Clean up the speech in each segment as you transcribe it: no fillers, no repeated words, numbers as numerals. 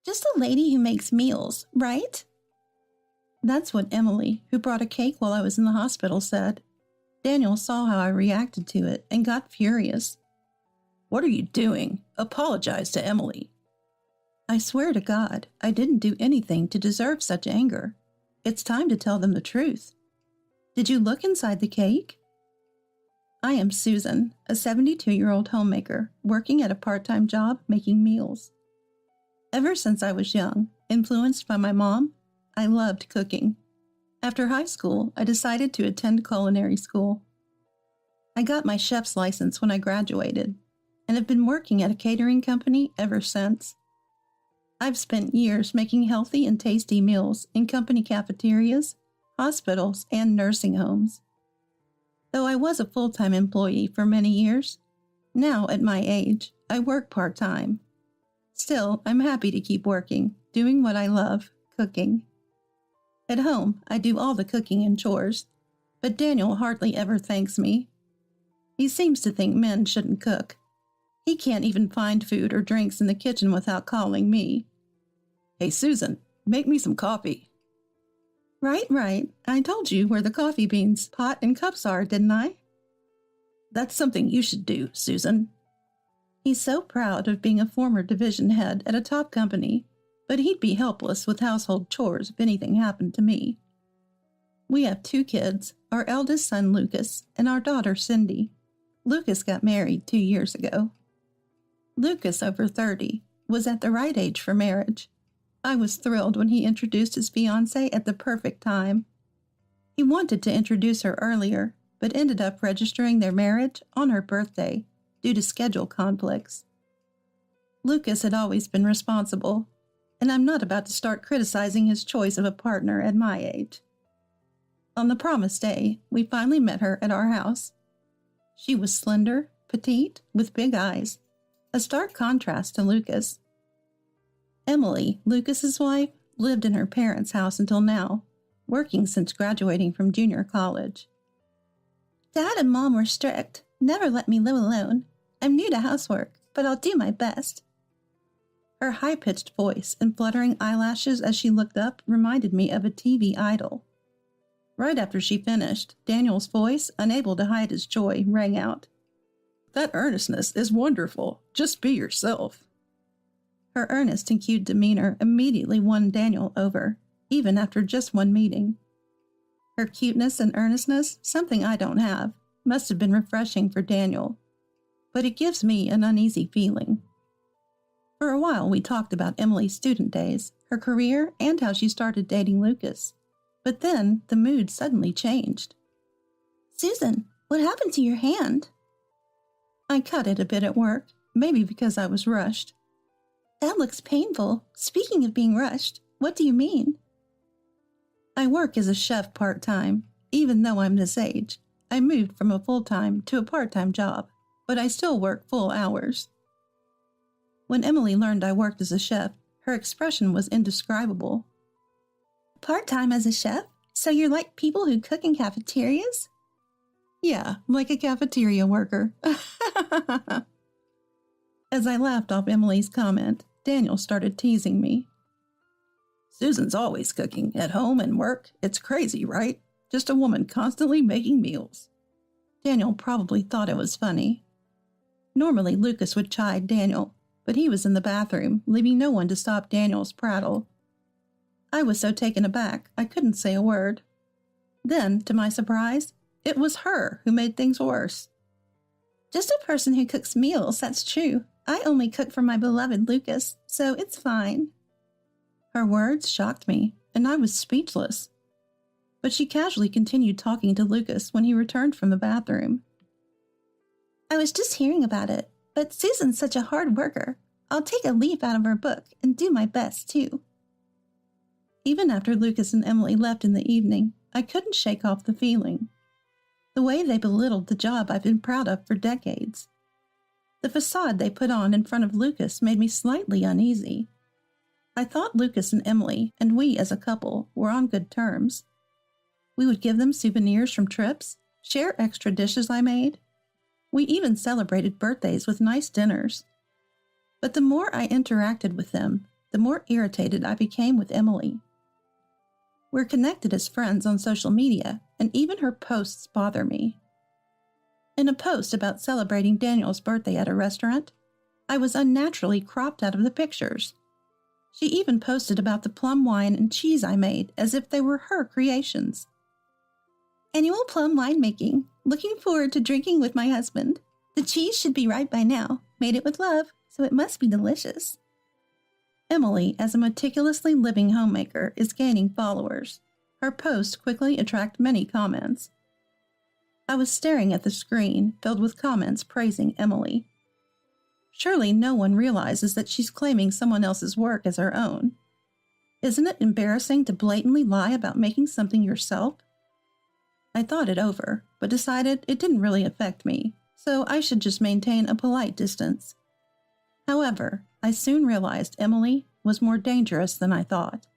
Just a lady who makes meals, right? That's what Emily, who brought a cake while I was in the hospital, said. Daniel saw how I reacted to it and got furious. What are you doing? Apologize to Emily. I swear to God, I didn't do anything to deserve such anger. It's time to tell them the truth. Did you look inside the cake? I am Susan, a 72-year-old homemaker, working at a part-time job making meals. Ever since I was young, influenced by my mom, I loved cooking. After high school, I decided to attend culinary school. I got my chef's license when I graduated, and have been working at a catering company ever since. I've spent years making healthy and tasty meals in company cafeterias, hospitals, and nursing homes. Though I was a full-time employee for many years, now at my age, I work part-time. Still, I'm happy to keep working, doing what I love, cooking. At home, I do all the cooking and chores, but Daniel hardly ever thanks me. He seems to think men shouldn't cook. He can't even find food or drinks in the kitchen without calling me. Hey, Susan, make me some coffee. Right. I told you where the coffee beans, pot, and cups are, didn't I? That's something you should do, Susan. He's so proud of being a former division head at a top company, but he'd be helpless with household chores if anything happened to me. We have 2 kids, our eldest son Lucas and our daughter Cindy. Lucas got married 2 years ago. Lucas, over 30, was at the right age for marriage. I was thrilled when he introduced his fiancée at the perfect time. He wanted to introduce her earlier, but ended up registering their marriage on her birthday due to schedule conflicts. Lucas had always been responsible, and I'm not about to start criticizing his choice of a partner at my age. On the promised day, we finally met her at our house. She was slender, petite, with big eyes, a stark contrast to Lucas. Emily, Lucas's wife, lived in her parents' house until now, working since graduating from junior college. Dad and Mom were strict, never let me live alone. I'm new to housework, but I'll do my best. Her high-pitched voice and fluttering eyelashes as she looked up reminded me of a TV idol. Right after she finished, Daniel's voice, unable to hide his joy, rang out. That earnestness is wonderful. Just be yourself. Her earnest and cute demeanor immediately won Daniel over, even after just one meeting. Her cuteness and earnestness, something I don't have, must have been refreshing for Daniel, but it gives me an uneasy feeling. For a while we talked about Emily's student days, her career, and how she started dating Lucas. But then the mood suddenly changed. Susan, what happened to your hand? I cut it a bit at work, maybe because I was rushed. That looks painful. Speaking of being rushed, what do you mean? I work as a chef part-time. Even though I'm this age, I moved from a full-time to a part-time job, but I still work full hours. When Emily learned I worked as a chef, her expression was indescribable. Part-time as a chef? So you're like people who cook in cafeterias? Yeah, like a cafeteria worker. As I laughed off Emily's comment, Daniel started teasing me. Susan's always cooking, at home and work. It's crazy, right? Just a woman constantly making meals. Daniel probably thought it was funny. Normally, Lucas would chide Daniel, but he was in the bathroom, leaving no one to stop Daniel's prattle. I was so taken aback, I couldn't say a word. Then, to my surprise, it was her who made things worse. Just a person who cooks meals, that's true. I only cook for my beloved Lucas, so it's fine. Her words shocked me, and I was speechless. But she casually continued talking to Lucas when he returned from the bathroom. I was just hearing about it, but Susan's such a hard worker. I'll take a leaf out of her book and do my best, too. Even after Lucas and Emily left in the evening, I couldn't shake off the feeling. The way they belittled the job I've been proud of for decades. The facade they put on in front of Lucas made me slightly uneasy. I thought Lucas and Emily, and we as a couple, were on good terms. We would give them souvenirs from trips, share extra dishes I made. We even celebrated birthdays with nice dinners. But the more I interacted with them, the more irritated I became with Emily. We're connected as friends on social media, and even her posts bother me. In a post about celebrating Daniel's birthday at a restaurant, I was unnaturally cropped out of the pictures. She even posted about the plum wine and cheese I made as if they were her creations. Annual plum winemaking. Looking forward to drinking with my husband. The cheese should be right by now. Made it with love, so it must be delicious. Emily, as a meticulously living homemaker, is gaining followers. Her posts quickly attract many comments. I was staring at the screen, filled with comments praising Emily. Surely no one realizes that she's claiming someone else's work as her own. Isn't it embarrassing to blatantly lie about making something yourself? I thought it over, but decided it didn't really affect me, so I should just maintain a polite distance. However, I soon realized Emily was more dangerous than I thought.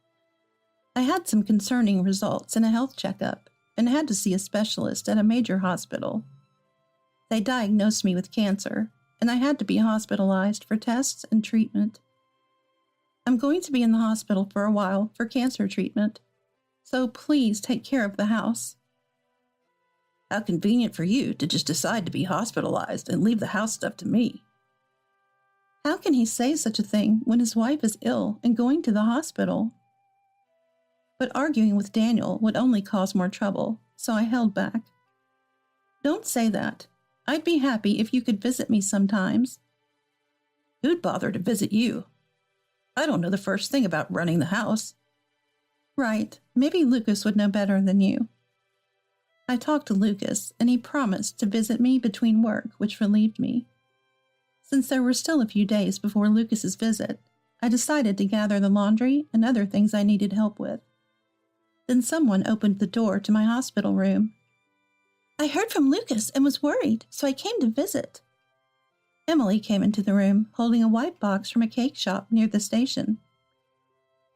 I had some concerning results in a health checkup and had to see a specialist at a major hospital. They diagnosed me with cancer, and I had to be hospitalized for tests and treatment. I'm going to be in the hospital for a while for cancer treatment, so please take care of the house. How convenient for you to just decide to be hospitalized and leave the house stuff to me. How can he say such a thing when his wife is ill and going to the hospital? But arguing with Daniel would only cause more trouble, so I held back. Don't say that. I'd be happy if you could visit me sometimes. Who'd bother to visit you? I don't know the first thing about running the house. Right, maybe Lucas would know better than you. I talked to Lucas, and he promised to visit me between work, which relieved me. Since there were still a few days before Lucas's visit, I decided to gather the laundry and other things I needed help with. Then someone opened the door to my hospital room. I heard from Lucas and was worried, so I came to visit. Emily came into the room, holding a white box from a cake shop near the station.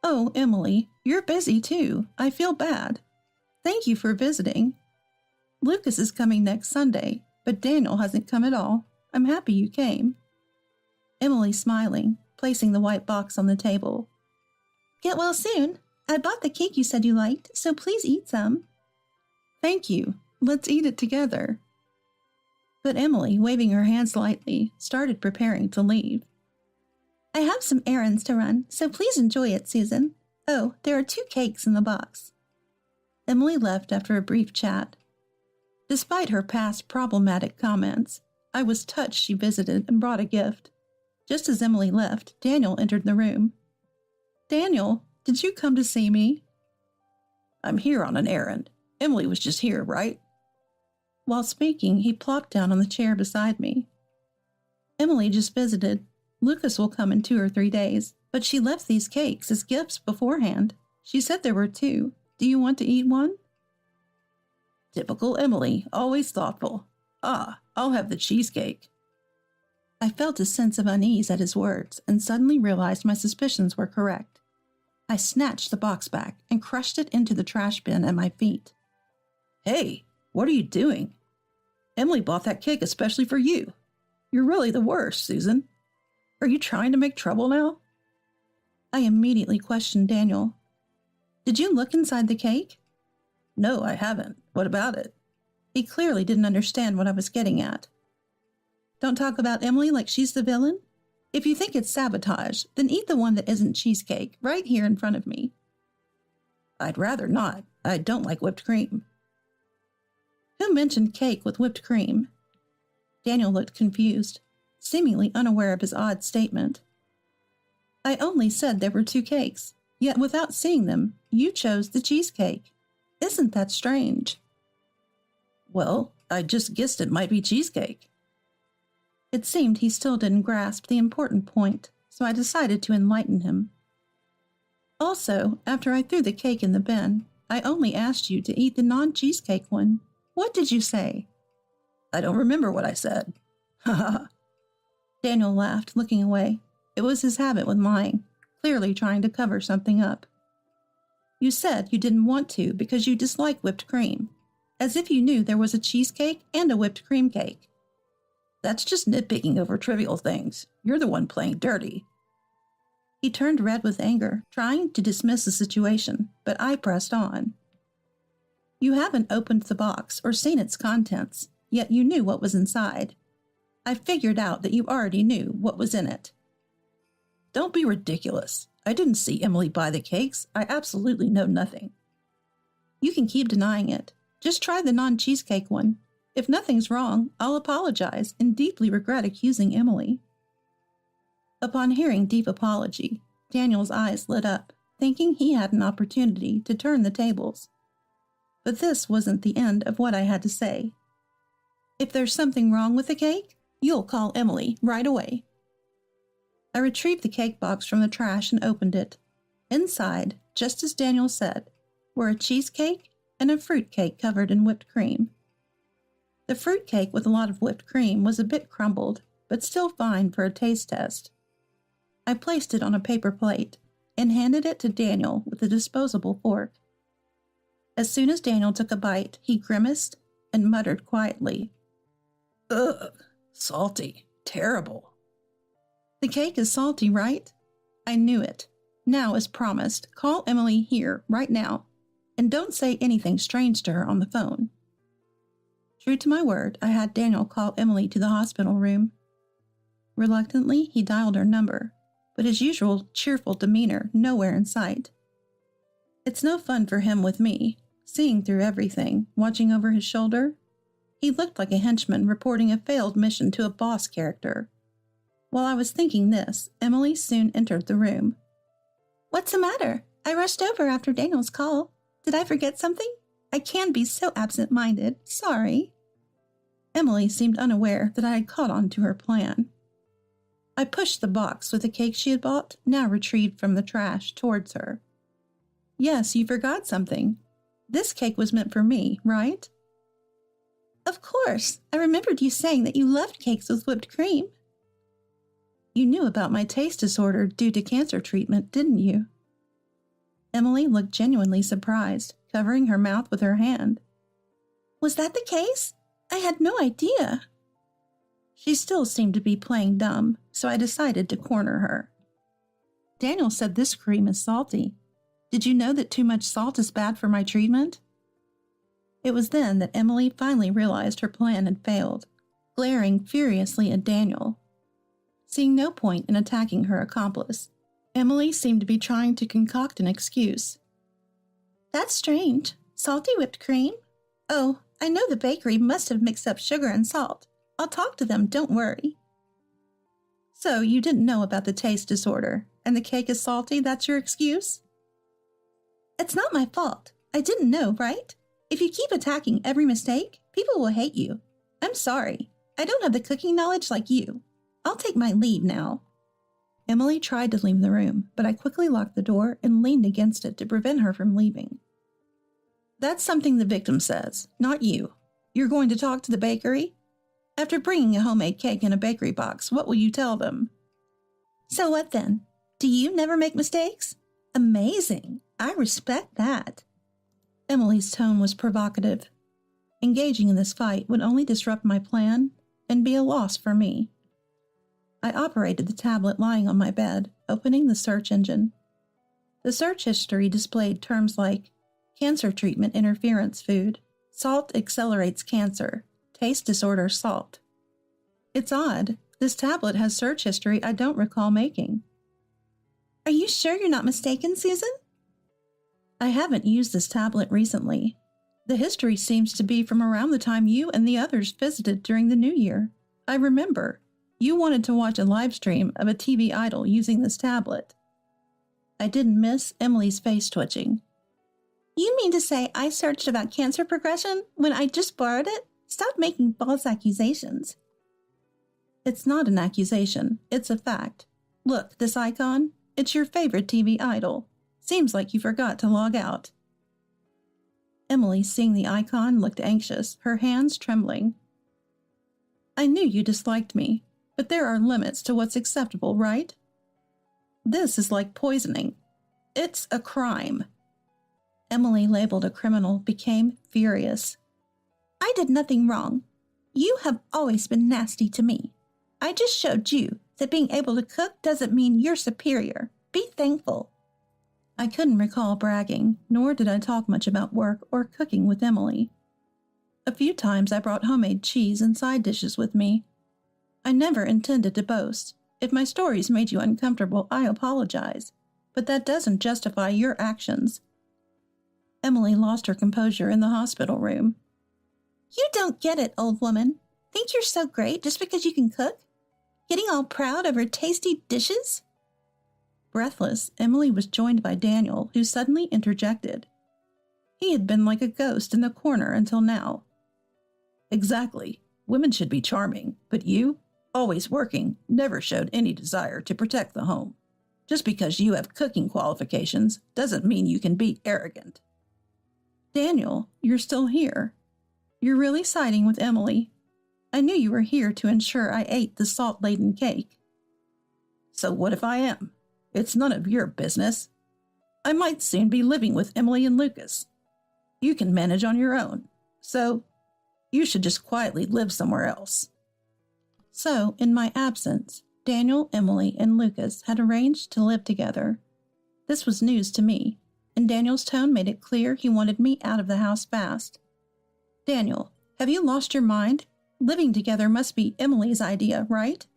Oh, Emily, you're busy too. I feel bad. Thank you for visiting. Lucas is coming next Sunday, but Daniel hasn't come at all. I'm happy you came. Emily smiling, placing the white box on the table. Get well soon. I bought the cake you said you liked, so please eat some. Thank you. Let's eat it together. But Emily, waving her hands lightly, started preparing to leave. I have some errands to run, so please enjoy it, Susan. Oh, there are 2 cakes in the box. Emily left after a brief chat. Despite her past problematic comments, I was touched she visited and brought a gift. Just as Emily left, Daniel entered the room. Daniel, did you come to see me? I'm here on an errand. Emily was just here, right? While speaking, he plopped down on the chair beside me. Emily just visited. Lucas will come in 2 or 3 days, but she left these cakes as gifts beforehand. She said there were 2. Do you want to eat one? Typical Emily, always thoughtful. I'll have the cheesecake. I felt a sense of unease at his words and suddenly realized my suspicions were correct. I snatched the box back and crushed it into the trash bin at my feet. Hey, what are you doing? Emily bought that cake especially for you. You're really the worst, Susan. Are you trying to make trouble now? I immediately questioned Daniel. Did you look inside the cake? No, I haven't. What about it? He clearly didn't understand what I was getting at. Don't talk about Emily like she's the villain. If you think it's sabotage, then eat the one that isn't cheesecake right here in front of me. I'd rather not. I don't like whipped cream. Who mentioned cake with whipped cream? Daniel looked confused, seemingly unaware of his odd statement. I only said there were 2 cakes, yet without seeing them, you chose the cheesecake. Isn't that strange? Well, I just guessed it might be cheesecake. It seemed he still didn't grasp the important point, so I decided to enlighten him. Also, after I threw the cake in the bin, I only asked you to eat the non-cheesecake one. What did you say? I don't remember what I said. Ha ha. Daniel laughed, looking away. It was his habit with lying, clearly trying to cover something up. You said you didn't want to because you dislike whipped cream, as if you knew there was a cheesecake and a whipped cream cake. That's just nitpicking over trivial things. You're the one playing dirty. He turned red with anger, trying to dismiss the situation, but I pressed on. You haven't opened the box or seen its contents, yet you knew what was inside. I figured out that you already knew what was in it. Don't be ridiculous. I didn't see Emily buy the cakes. I absolutely know nothing. You can keep denying it. Just try the non-cheesecake one. If nothing's wrong, I'll apologize and deeply regret accusing Emily. Upon hearing deep apology, Daniel's eyes lit up, thinking he had an opportunity to turn the tables. But this wasn't the end of what I had to say. If there's something wrong with the cake, you'll call Emily right away. I retrieved the cake box from the trash and opened it. Inside, just as Daniel said, were a cheesecake and a fruit cake covered in whipped cream. The fruit cake with a lot of whipped cream was a bit crumbled, but still fine for a taste test. I placed it on a paper plate and handed it to Daniel with a disposable fork. As soon as Daniel took a bite, he grimaced and muttered quietly, "Ugh, salty, terrible." The cake is salty, right? I knew it. Now, as promised, call Emily here right now, and don't say anything strange to her on the phone. True to my word, I had Daniel call Emily to the hospital room. Reluctantly, he dialed her number, but his usual cheerful demeanor nowhere in sight. It's no fun for him with me, seeing through everything, watching over his shoulder. He looked like a henchman reporting a failed mission to a boss character. While I was thinking this, Emily soon entered the room. "What's the matter? I rushed over after Daniel's call. Did I forget something? I can be so absent-minded. Sorry." Emily seemed unaware that I had caught on to her plan. I pushed the box with the cake she had bought, now retrieved from the trash, towards her. "Yes, you forgot something. This cake was meant for me, right?" "Of course. I remembered you saying that you loved cakes with whipped cream." "You knew about my taste disorder due to cancer treatment, didn't you?" Emily looked genuinely surprised, covering her mouth with her hand. "Was that the case? I had no idea." She still seemed to be playing dumb, so I decided to corner her. "Daniel said this cream is salty. Did you know that too much salt is bad for my treatment?" It was then that Emily finally realized her plan had failed, glaring furiously at Daniel. Seeing no point in attacking her accomplice, Emily seemed to be trying to concoct an excuse. "That's strange. Salty whipped cream? Oh, I know the bakery must have mixed up sugar and salt. I'll talk to them, don't worry." "So you didn't know about the taste disorder, and the cake is salty, that's your excuse?" "It's not my fault. I didn't know, right? If you keep attacking every mistake, people will hate you. I'm sorry. I don't have the cooking knowledge like you. I'll take my leave now." Emily tried to leave the room, but I quickly locked the door and leaned against it to prevent her from leaving. "That's something the victim says, not you. You're going to talk to the bakery? After bringing a homemade cake in a bakery box, what will you tell them?" "So what then? Do you never make mistakes? Amazing. I respect that." Emily's tone was provocative. Engaging in this fight would only disrupt my plan and be a loss for me. I operated the tablet lying on my bed, opening the search engine. The search history displayed terms like cancer treatment interference food, salt accelerates cancer, taste disorder salt. It's odd. This tablet has search history I don't recall making. "Are you sure you're not mistaken, Susan?" "I haven't used this tablet recently. The history seems to be from around the time you and the others visited during the New Year. I remember. You wanted to watch a live stream of a TV idol using this tablet." I didn't miss Emily's face twitching. "You mean to say I searched about cancer progression when I just borrowed it? Stop making false accusations." "It's not an accusation. It's a fact. Look, this icon? It's your favorite TV idol. Seems like you forgot to log out." Emily, seeing the icon, looked anxious, her hands trembling. "I knew you disliked me, but there are limits to what's acceptable, right? This is like poisoning. It's a crime." Emily, labeled a criminal, became furious. "I did nothing wrong. You have always been nasty to me. I just showed you that being able to cook doesn't mean you're superior. Be thankful. I couldn't recall bragging, nor did I talk much about work or cooking with Emily. A few times I brought homemade cheese and side dishes with me. I never intended to boast. If my stories made you uncomfortable, I apologize, but that doesn't justify your actions. Emily lost her composure in the hospital room. You don't get it, old woman. Think you're so great just because you can cook? Getting all proud over tasty dishes? Breathless, Emily was joined by Daniel, who suddenly interjected. He had been like a ghost in the corner until now. Exactly. Women should be charming, but you, always working, never showed any desire to protect the home. Just because you have cooking qualifications doesn't mean you can be arrogant. Daniel, you're still here. You're really siding with Emily. I knew you were here to ensure I ate the salt-laden cake. So what if I am? It's none of your business. I might soon be living with Emily and Lucas. You can manage on your own, so you should just quietly live somewhere else. So, in my absence, Daniel, Emily, and Lucas had arranged to live together. This was news to me, and Daniel's tone made it clear he wanted me out of the house fast. Daniel, have you lost your mind? Living together must be Emily's idea, right?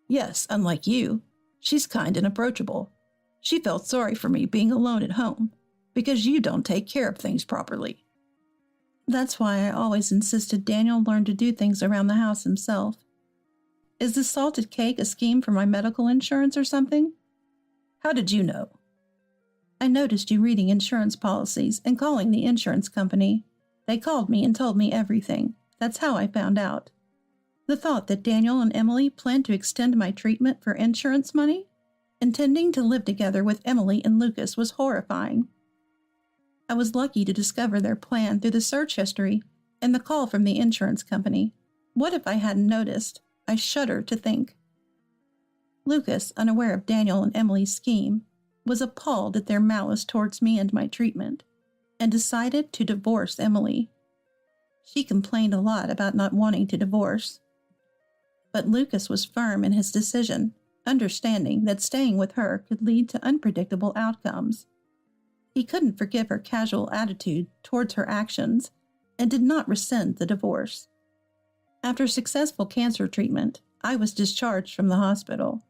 Yes, unlike you. She's kind and approachable. She felt sorry for me being alone at home, because you don't take care of things properly. That's why I always insisted Daniel learn to do things around the house himself. Is this salted cake a scheme for my medical insurance or something? How did you know? I noticed you reading insurance policies and calling the insurance company. They called me and told me everything. That's how I found out. The thought that Daniel and Emily planned to extend my treatment for insurance money, intending to live together with Emily and Lucas, was horrifying. I was lucky to discover their plan through the search history and the call from the insurance company. What if I hadn't noticed? I shudder to think. Lucas, unaware of Daniel and Emily's scheme, was appalled at their malice towards me and my treatment, and decided to divorce Emily. She complained a lot about not wanting to divorce. But Lucas was firm in his decision, understanding that staying with her could lead to unpredictable outcomes. He couldn't forgive her casual attitude towards her actions and did not rescind the divorce. After successful cancer treatment, I was discharged from the hospital.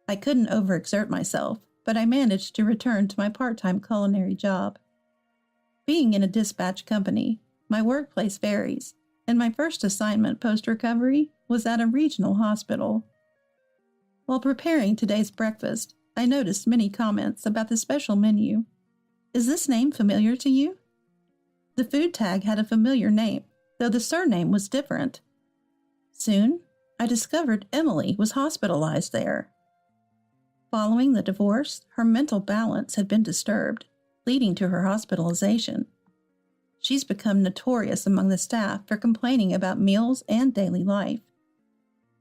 I couldn't overexert myself, but I managed to return to my part-time culinary job. Being in a dispatch company, my workplace varies, and my first assignment post-recovery was at a regional hospital. While preparing today's breakfast, I noticed many comments about the special menu. Is this name familiar to you? The food tag had a familiar name, though the surname was different. Soon, I discovered Emily was hospitalized there. Following the divorce, her mental balance had been disturbed, leading to her hospitalization. She's become notorious among the staff for complaining about meals and daily life.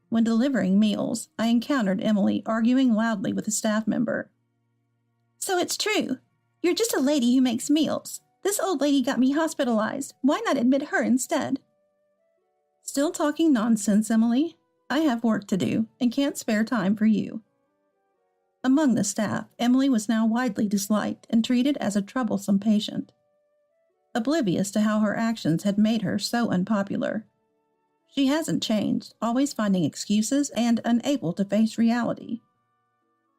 When delivering meals, I encountered Emily arguing loudly with a staff member. So it's true. You're just a lady who makes meals. This old lady got me hospitalized. Why not admit her instead? Still talking nonsense, Emily. I have work to do and can't spare time for you. Among the staff, Emily was now widely disliked and treated as a troublesome patient. Oblivious to how her actions had made her so unpopular. She hasn't changed, always finding excuses and unable to face reality.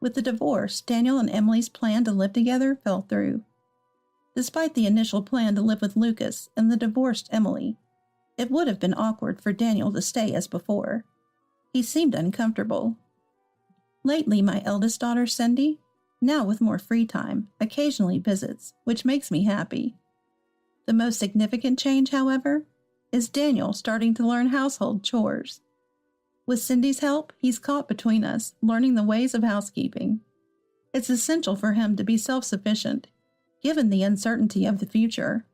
With the divorce, Daniel and Emily's plan to live together fell through. Despite the initial plan to live with Lucas and the divorced Emily, it would have been awkward for Daniel to stay as before. He seemed uncomfortable. Lately, my eldest daughter, Cindy, now with more free time, occasionally visits, which makes me happy. The most significant change, however, is Daniel starting to learn household chores. With Cindy's help, he's caught between us, learning the ways of housekeeping. It's essential for him to be self-sufficient, given the uncertainty of the future.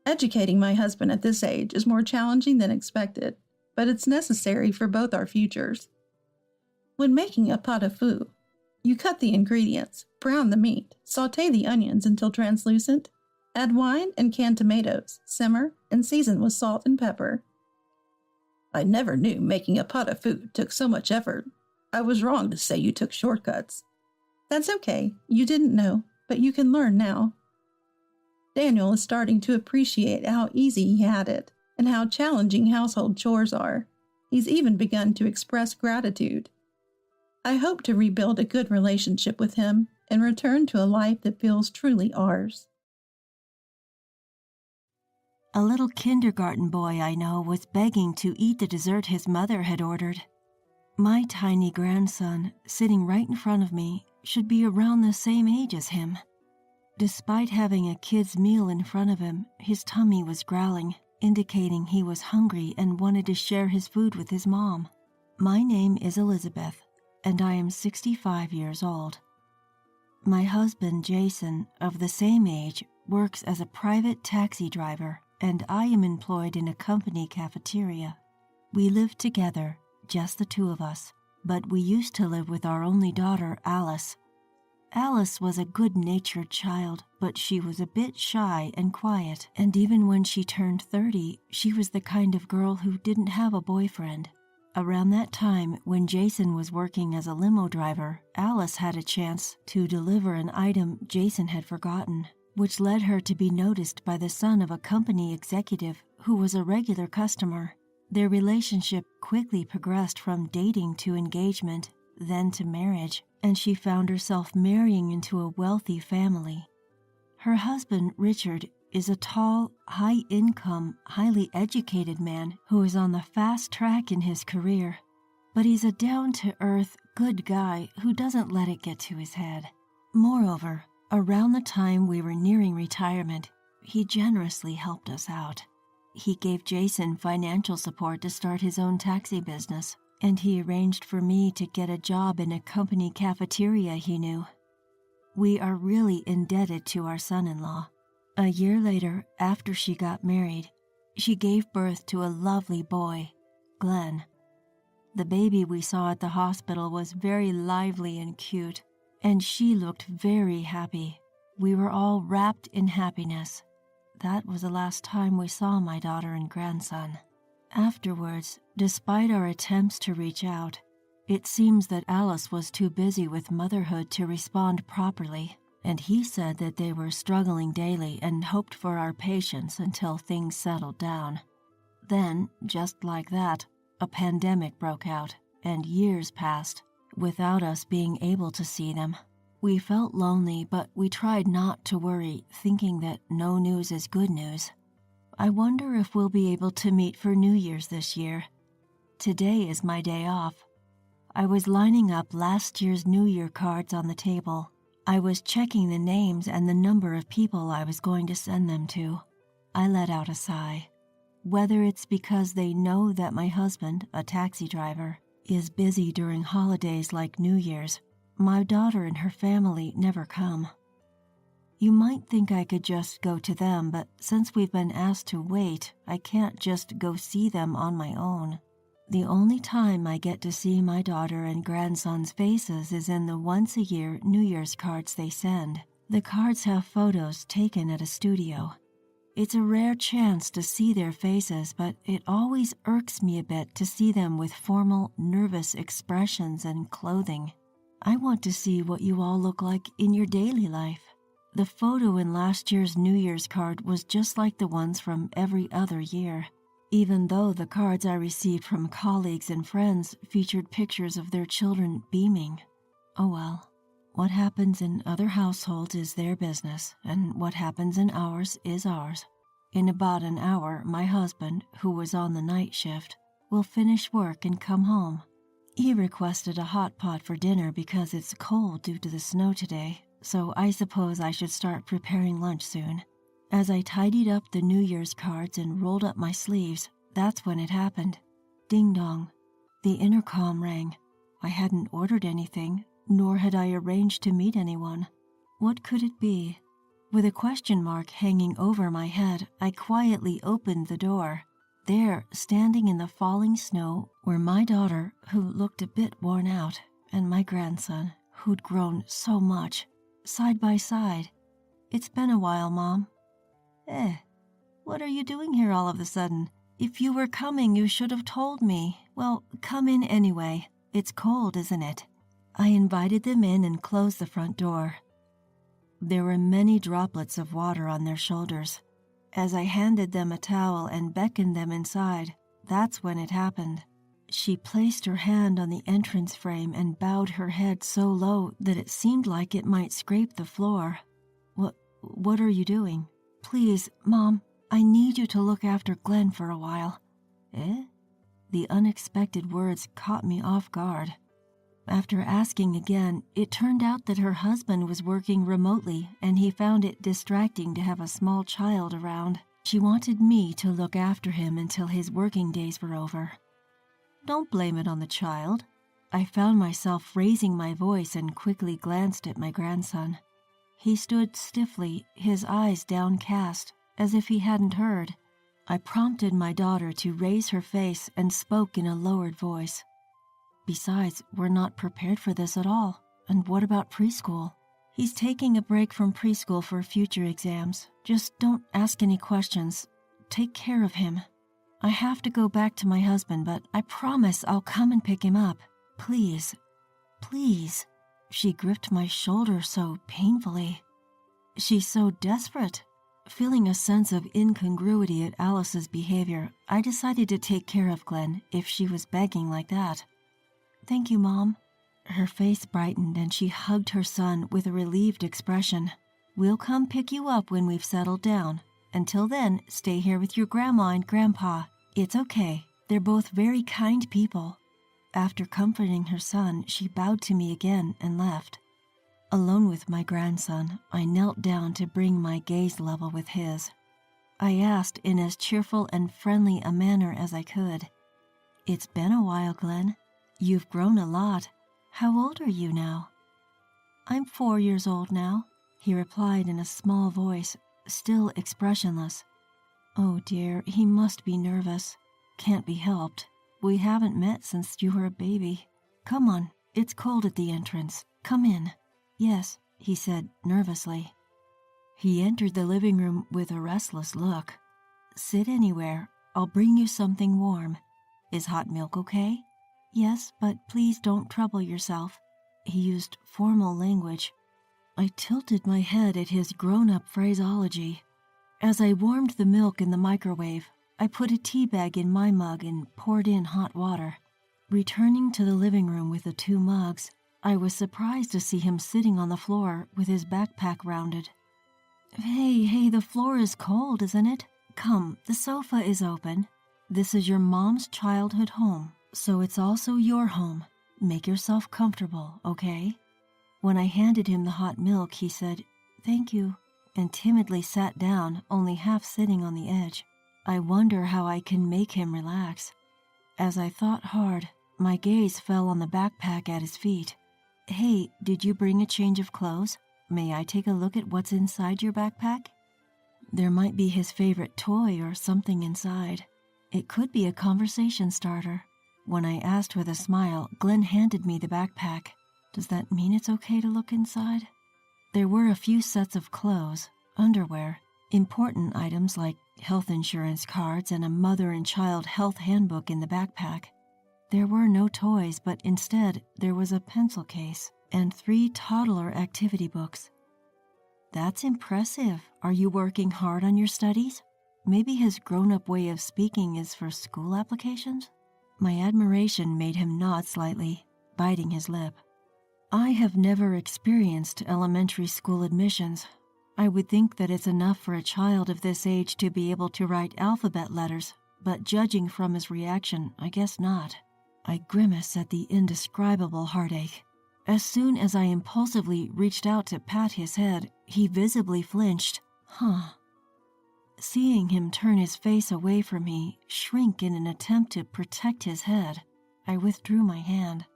Educating my husband at this age is more challenging than expected, but it's necessary for both our futures. When making a pot au feu, you cut the ingredients, brown the meat, sauté the onions until translucent, add wine and canned tomatoes, simmer, and season with salt and pepper. I never knew making a pot au feu took so much effort. I was wrong to say you took shortcuts. That's okay. You didn't know, but you can learn now. Daniel is starting to appreciate how easy he had it and how challenging household chores are. He's even begun to express gratitude. I hope to rebuild a good relationship with him and return to a life that feels truly ours. A little kindergarten boy I know was begging to eat the dessert his mother had ordered. My tiny grandson, sitting right in front of me, should be around the same age as him. Despite having a kid's meal in front of him, his tummy was growling, indicating he was hungry and wanted to share his food with his mom. My name is Elizabeth, and I am 65 years old. My husband, Jason, of the same age, works as a private taxi driver, and I am employed in a company cafeteria. We live together, just the two of us, but we used to live with our only daughter, Alice. Alice was a good-natured child, but she was a bit shy and quiet, and even when she turned 30, she was the kind of girl who didn't have a boyfriend. Around that time, when Jason was working as a limo driver, Alice had a chance to deliver an item Jason had forgotten, which led her to be noticed by the son of a company executive who was a regular customer. Their relationship quickly progressed from dating to engagement, then to marriage, and she found herself marrying into a wealthy family. Her husband, Richard, is a tall, high-income, highly educated man who is on the fast track in his career. But he's a down-to-earth, good guy who doesn't let it get to his head. Moreover, around the time we were nearing retirement, he generously helped us out. He gave Jason financial support to start his own taxi business, and he arranged for me to get a job in a company cafeteria he knew. We are really indebted to our son-in-law. A year later, after she got married, she gave birth to a lovely boy, Glenn. The baby we saw at the hospital was very lively and cute, and she looked very happy. We were all wrapped in happiness. That was the last time we saw my daughter and grandson. Afterwards, despite our attempts to reach out, it seems that Alice was too busy with motherhood to respond properly, and he said that they were struggling daily and hoped for our patience until things settled down. Then, just like that, a pandemic broke out, and years passed without us being able to see them. We felt lonely, but we tried not to worry, thinking that no news is good news. I wonder if we'll be able to meet for New Year's this year. Today is my day off. I was lining up last year's New Year cards on the table. I was checking the names and the number of people I was going to send them to. I let out a sigh. Whether it's because they know that my husband, a taxi driver, is busy during holidays like New Year's, my daughter and her family never come. You might think I could just go to them, but since we've been asked to wait, I can't just go see them on my own. The only time I get to see my daughter and grandson's faces is in the once-a-year New Year's cards they send. The cards have photos taken at a studio. It's a rare chance to see their faces, but it always irks me a bit to see them with formal, nervous expressions and clothing. I want to see what you all look like in your daily life. The photo in last year's New Year's card was just like the ones from every other year, even though the cards I received from colleagues and friends featured pictures of their children beaming. Oh well, what happens in other households is their business, and what happens in ours is ours. In about an hour, my husband, who was on the night shift, will finish work and come home. He requested a hot pot for dinner because it's cold due to the snow today, so I suppose I should start preparing lunch soon. As I tidied up the New Year's cards and rolled up my sleeves, that's when it happened. Ding dong. The intercom rang. I hadn't ordered anything, nor had I arranged to meet anyone. What could it be? With a question mark hanging over my head, I quietly opened the door. There, standing in the falling snow, were my daughter, who looked a bit worn out, and my grandson, who'd grown so much, side by side. It's been a while, Mom. What are you doing here all of a sudden? If you were coming, you should have told me. Well, come in anyway. It's cold, isn't it? I invited them in and closed the front door. There were many droplets of water on their shoulders. As I handed them a towel and beckoned them inside, that's when it happened. She placed her hand on the entrance frame and bowed her head so low that it seemed like it might scrape the floor. What are you doing? Please, Mom, I need you to look after Glenn for a while. Eh? The unexpected words caught me off guard. After asking again, it turned out that her husband was working remotely and he found it distracting to have a small child around. She wanted me to look after him until his working days were over. Don't blame it on the child. I found myself raising my voice and quickly glanced at my grandson. He stood stiffly, his eyes downcast, as if he hadn't heard. I prompted my daughter to raise her face and spoke in a lowered voice. Besides, we're not prepared for this at all. And what about preschool? He's taking a break from preschool for future exams. Just don't ask any questions. Take care of him. I have to go back to my husband, but I promise I'll come and pick him up. Please. Please. She gripped my shoulder so painfully. She's so desperate. Feeling a sense of incongruity at Alice's behavior, I decided to take care of Glenn if she was begging like that. Thank you, Mom. Her face brightened and she hugged her son with a relieved expression. We'll come pick you up when we've settled down. Until then, stay here with your grandma and grandpa. It's okay. They're both very kind people. After comforting her son, she bowed to me again and left. Alone with my grandson, I knelt down to bring my gaze level with his. I asked in as cheerful and friendly a manner as I could. It's been a while, Glenn. You've grown a lot. How old are you now? I'm 4 years old now, he replied in a small voice, still expressionless. Oh dear, he must be nervous. Can't be helped. We haven't met since you were a baby. Come on, it's cold at the entrance. Come in. Yes, he said nervously. He entered the living room with a restless look. Sit anywhere. I'll bring you something warm. Is hot milk okay? Yes, but please don't trouble yourself. He used formal language. I tilted my head at his grown-up phraseology. As I warmed the milk in the microwave, I put a tea bag in my mug and poured in hot water. Returning to the living room with the 2 mugs, I was surprised to see him sitting on the floor with his backpack rounded. Hey, the floor is cold, isn't it? Come, the sofa is open. This is your mom's childhood home, so it's also your home. Make yourself comfortable, okay? When I handed him the hot milk, he said, "Thank you," and timidly sat down, only half sitting on the edge. I wonder how I can make him relax. As I thought hard, my gaze fell on the backpack at his feet. Hey, did you bring a change of clothes? May I take a look at what's inside your backpack? There might be his favorite toy or something inside. It could be a conversation starter. When I asked with a smile, Glenn handed me the backpack. Does that mean it's okay to look inside? There were a few sets of clothes, underwear, important items like health insurance cards and a mother and child health handbook in the backpack. There were no toys, but instead there was a pencil case and 3 toddler activity books. That's impressive. Are you working hard on your studies? Maybe his grown-up way of speaking is for school applications? My admiration made him nod slightly, biting his lip. I have never experienced elementary school admissions. I would think that it's enough for a child of this age to be able to write alphabet letters, but judging from his reaction, I guess not. I grimaced at the indescribable heartache. As soon as I impulsively reached out to pat his head, he visibly flinched. Seeing him turn his face away from me, shrink in an attempt to protect his head, I withdrew my hand.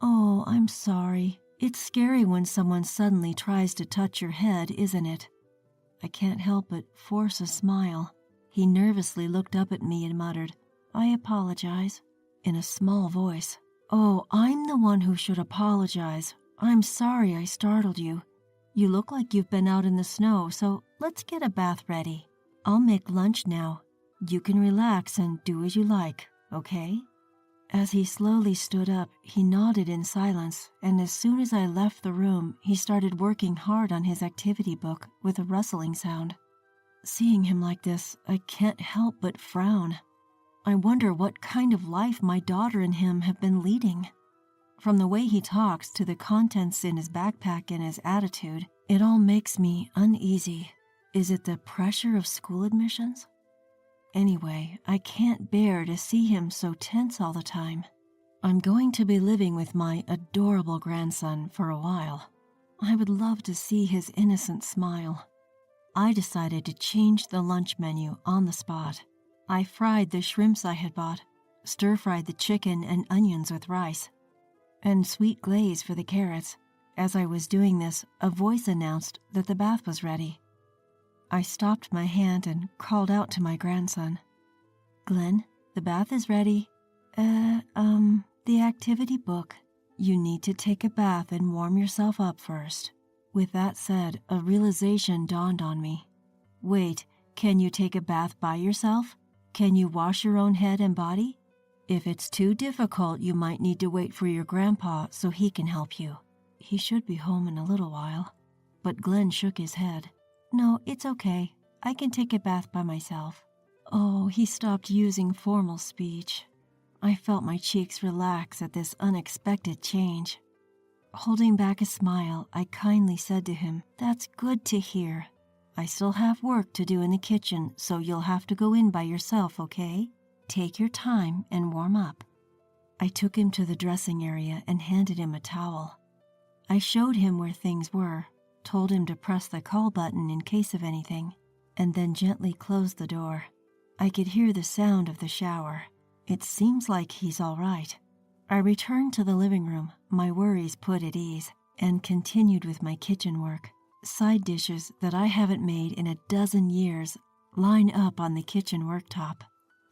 Oh, I'm sorry. It's scary when someone suddenly tries to touch your head, isn't it? I can't help but force a smile. He nervously looked up at me and muttered, "I apologize," in a small voice. Oh, I'm the one who should apologize. I'm sorry I startled you. You look like you've been out in the snow, so let's get a bath ready. I'll make lunch now. You can relax and do as you like, okay? As he slowly stood up, he nodded in silence, and as soon as I left the room, he started working hard on his activity book with a rustling sound. Seeing him like this, I can't help but frown. I wonder what kind of life my daughter and him have been leading. From the way he talks to the contents in his backpack and his attitude, it all makes me uneasy. Is it the pressure of school admissions? Anyway, I can't bear to see him so tense all the time. I'm going to be living with my adorable grandson for a while. I would love to see his innocent smile. I decided to change the lunch menu on the spot. I fried the shrimps I had bought, stir-fried the chicken and onions with rice, and sweet glaze for the carrots. As I was doing this, a voice announced that the bath was ready. I stopped my hand and called out to my grandson. "Glenn, the bath is ready. The activity book. You need to take a bath and warm yourself up first." With that said, a realization dawned on me. Wait, can you take a bath by yourself? Can you wash your own head and body? If it's too difficult, you might need to wait for your grandpa so he can help you. He should be home in a little while. But Glenn shook his head. "No, it's okay. I can take a bath by myself." Oh, he stopped using formal speech. I felt my cheeks relax at this unexpected change. Holding back a smile, I kindly said to him, "That's good to hear. I still have work to do in the kitchen, so you'll have to go in by yourself, okay? Take your time and warm up." I took him to the dressing area and handed him a towel. I showed him where things were, told him to press the call button in case of anything, and then gently closed the door. I could hear the sound of the shower. It seems like he's all right. I returned to the living room, my worries put at ease, and continued with my kitchen work. Side dishes that I haven't made in a dozen years line up on the kitchen worktop.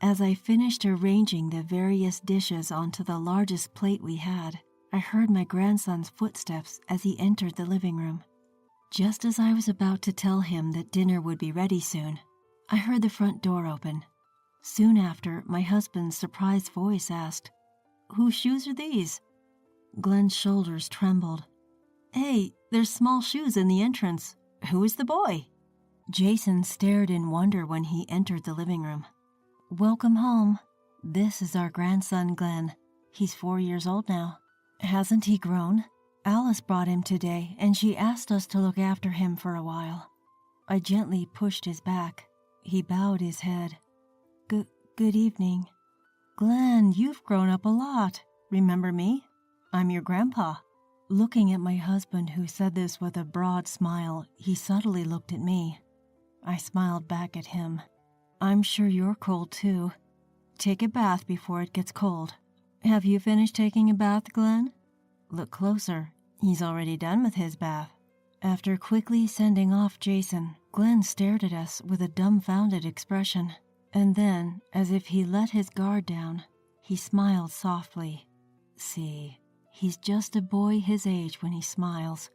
As I finished arranging the various dishes onto the largest plate we had, I heard my grandson's footsteps as he entered the living room. Just as I was about to tell him that dinner would be ready soon, I heard the front door open. Soon after, my husband's surprised voice asked, "Whose shoes are these?" Glenn's shoulders trembled. "Hey, there's small shoes in the entrance. Who is the boy?" Jason stared in wonder when he entered the living room. "Welcome home. This is our grandson, Glenn. He's 4 years old now. Hasn't he grown? Alice brought him today, and she asked us to look after him for a while." I gently pushed his back. He bowed his head. Good evening." "Glenn, you've grown up a lot. Remember me? I'm your grandpa." Looking at my husband, who said this with a broad smile, he subtly looked at me. I smiled back at him. "I'm sure you're cold too. Take a bath before it gets cold." "Have you finished taking a bath, Glenn?" "Look closer. He's already done with his bath." After quickly sending off Jason, Glenn stared at us with a dumbfounded expression. And then, as if he let his guard down, he smiled softly. See, he's just a boy his age when he smiles.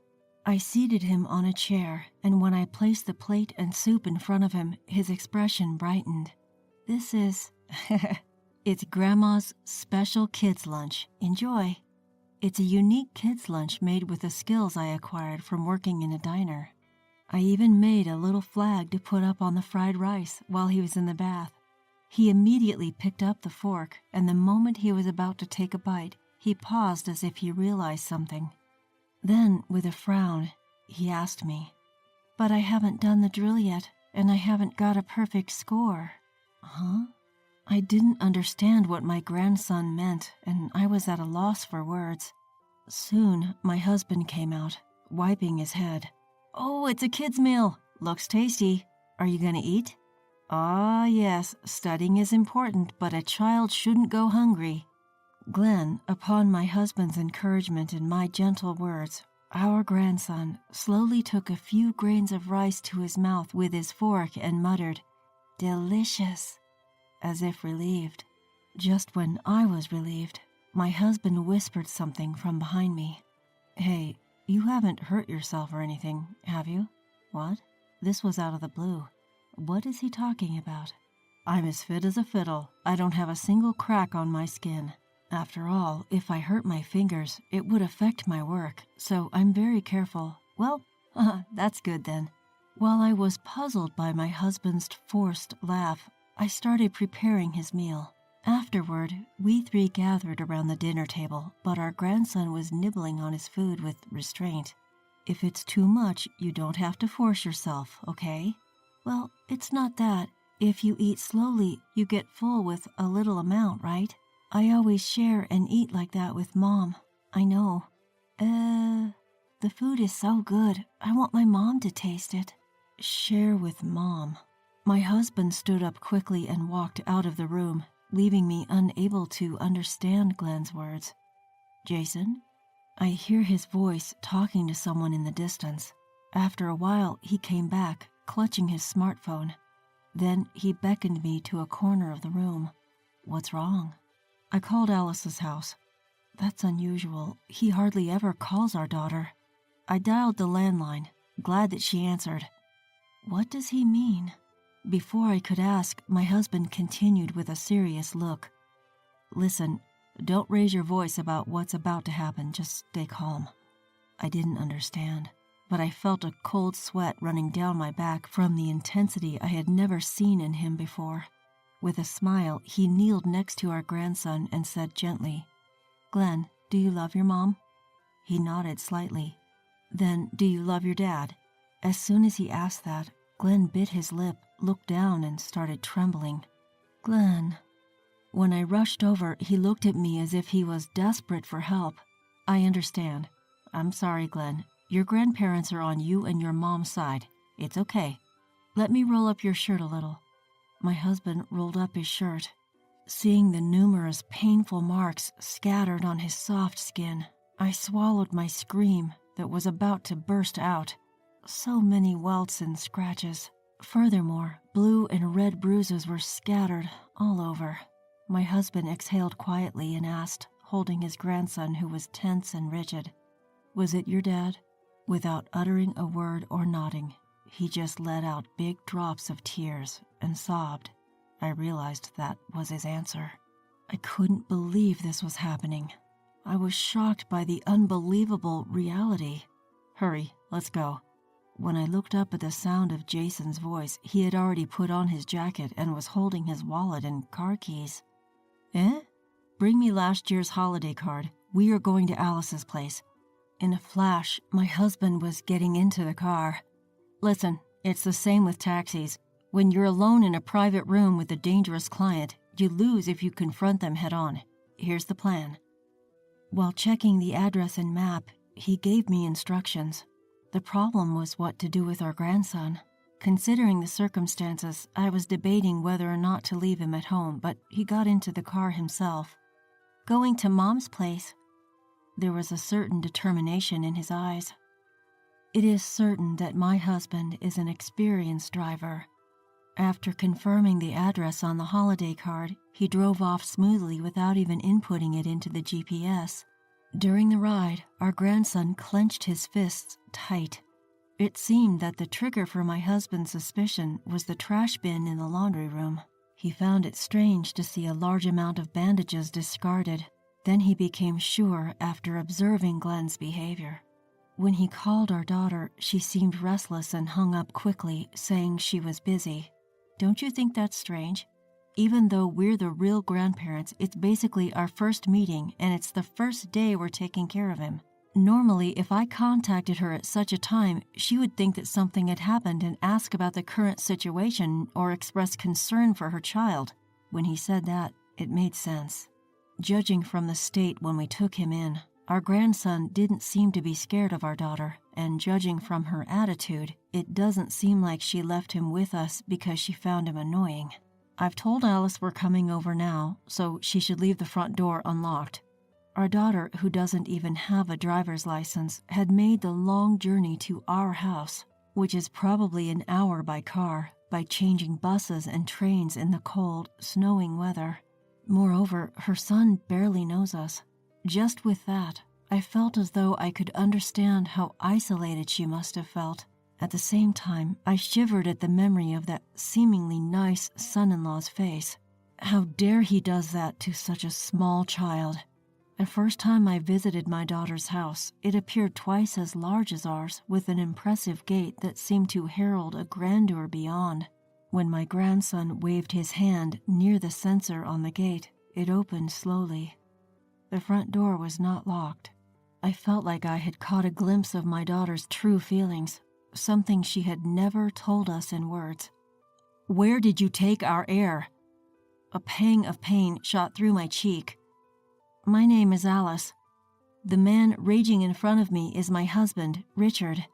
I seated him on a chair, and when I placed the plate and soup in front of him, his expression brightened. "This is..." "It's Grandma's special kids' lunch. Enjoy." It's a unique kids' lunch made with the skills I acquired from working in a diner. I even made a little flag to put up on the fried rice while he was in the bath. He immediately picked up the fork, and the moment he was about to take a bite, he paused as if he realized something. Then, with a frown, he asked me, "But I haven't done the drill yet, and I haven't got a perfect score." Huh? I didn't understand what my grandson meant, and I was at a loss for words. Soon, my husband came out, wiping his head. "Oh, it's a kid's meal. Looks tasty. Are you going to eat?" "Ah, yes, studying is important, but a child shouldn't go hungry." Glenn, upon my husband's encouragement and my gentle words, our grandson slowly took a few grains of rice to his mouth with his fork and muttered, "Delicious," as if relieved. Just when I was relieved, my husband whispered something from behind me. "Hey, you haven't hurt yourself or anything, have you?" "What?" This was out of the blue. What is he talking about? "I'm as fit as a fiddle. I don't have a single crack on my skin." After all, if I hurt my fingers, it would affect my work, so I'm very careful. Well, that's good then. While I was puzzled by my husband's forced laugh, I started preparing his meal. Afterward, we three gathered around the dinner table, but our grandson was nibbling on his food with restraint. If it's too much, you don't have to force yourself, okay? Well, it's not that. If you eat slowly, you get full with a little amount, right? I always share and eat like that with Mom. I know. The food is so good. I want my mom to taste it. Share with Mom. My husband stood up quickly and walked out of the room, leaving me unable to understand Glenn's words. Jason? I hear his voice talking to someone in the distance. After a while, he came back, clutching his smartphone. Then he beckoned me to a corner of the room. What's wrong? I called Alice's house. That's unusual. He hardly ever calls our daughter. I dialed the landline, glad that she answered. What does he mean? Before I could ask, my husband continued with a serious look. Listen, don't raise your voice about what's about to happen. Just stay calm. I didn't understand, but I felt a cold sweat running down my back from the intensity I had never seen in him before. With a smile, he kneeled next to our grandson and said gently, Glenn, do you love your mom? He nodded slightly. Then, do you love your dad? As soon as he asked that, Glenn bit his lip, looked down, and started trembling. Glenn. When I rushed over, he looked at me as if he was desperate for help. I understand. I'm sorry, Glenn. Your grandparents are on you and your mom's side. It's okay. Let me roll up your shirt a little. My husband rolled up his shirt. Seeing the numerous painful marks scattered on his soft skin, I swallowed my scream that was about to burst out. So many welts and scratches. Furthermore, blue and red bruises were scattered all over. My husband exhaled quietly and asked, holding his grandson who was tense and rigid, Was it your dad? Without uttering a word or nodding, he just let out big drops of tears and sobbed. I realized that was his answer. I couldn't believe this was happening. I was shocked by the unbelievable reality. Hurry, let's go. When I looked up at the sound of Jason's voice, he had already put on his jacket and was holding his wallet and car keys. Bring me last year's holiday card. We are going to Alice's place. In a flash, my husband was getting into the car. Listen, it's the same with taxis. When you're alone in a private room with a dangerous client, you lose if you confront them head on. Here's the plan. While checking the address and map, he gave me instructions. The problem was what to do with our grandson. Considering the circumstances, I was debating whether or not to leave him at home, but he got into the car himself. Going to Mom's place. There was a certain determination in his eyes. It is certain that my husband is an experienced driver. After confirming the address on the holiday card, he drove off smoothly without even inputting it into the GPS. During the ride, our grandson clenched his fists tight. It seemed that the trigger for my husband's suspicion was the trash bin in the laundry room. He found it strange to see a large amount of bandages discarded. Then he became sure after observing Glenn's behavior. When he called our daughter, she seemed restless and hung up quickly, saying she was busy. Don't you think that's strange? Even though we're the real grandparents, it's basically our first meeting, and it's the first day we're taking care of him. Normally, if I contacted her at such a time, she would think that something had happened and ask about the current situation or express concern for her child. When he said that, it made sense. Judging from the state when we took him in, our grandson didn't seem to be scared of our daughter, and judging from her attitude, it doesn't seem like she left him with us because she found him annoying. I've told Alice we're coming over now, so she should leave the front door unlocked. Our daughter, who doesn't even have a driver's license, had made the long journey to our house, which is probably an hour by car, by changing buses and trains in the cold, snowing weather. Moreover, her son barely knows us. Just with that, I felt as though I could understand how isolated she must have felt. At the same time, I shivered at the memory of that seemingly nice son-in-law's face. How dare he does that to such a small child? The first time I visited my daughter's house, it appeared twice as large as ours, with an impressive gate that seemed to herald a grandeur beyond. When my grandson waved his hand near the sensor on the gate, it opened slowly. The front door was not locked. I felt like I had caught a glimpse of my daughter's true feelings, something she had never told us in words. "Where did you take our heir?" A pang of pain shot through my cheek. "My name is Alice. The man raging in front of me is my husband, Richard.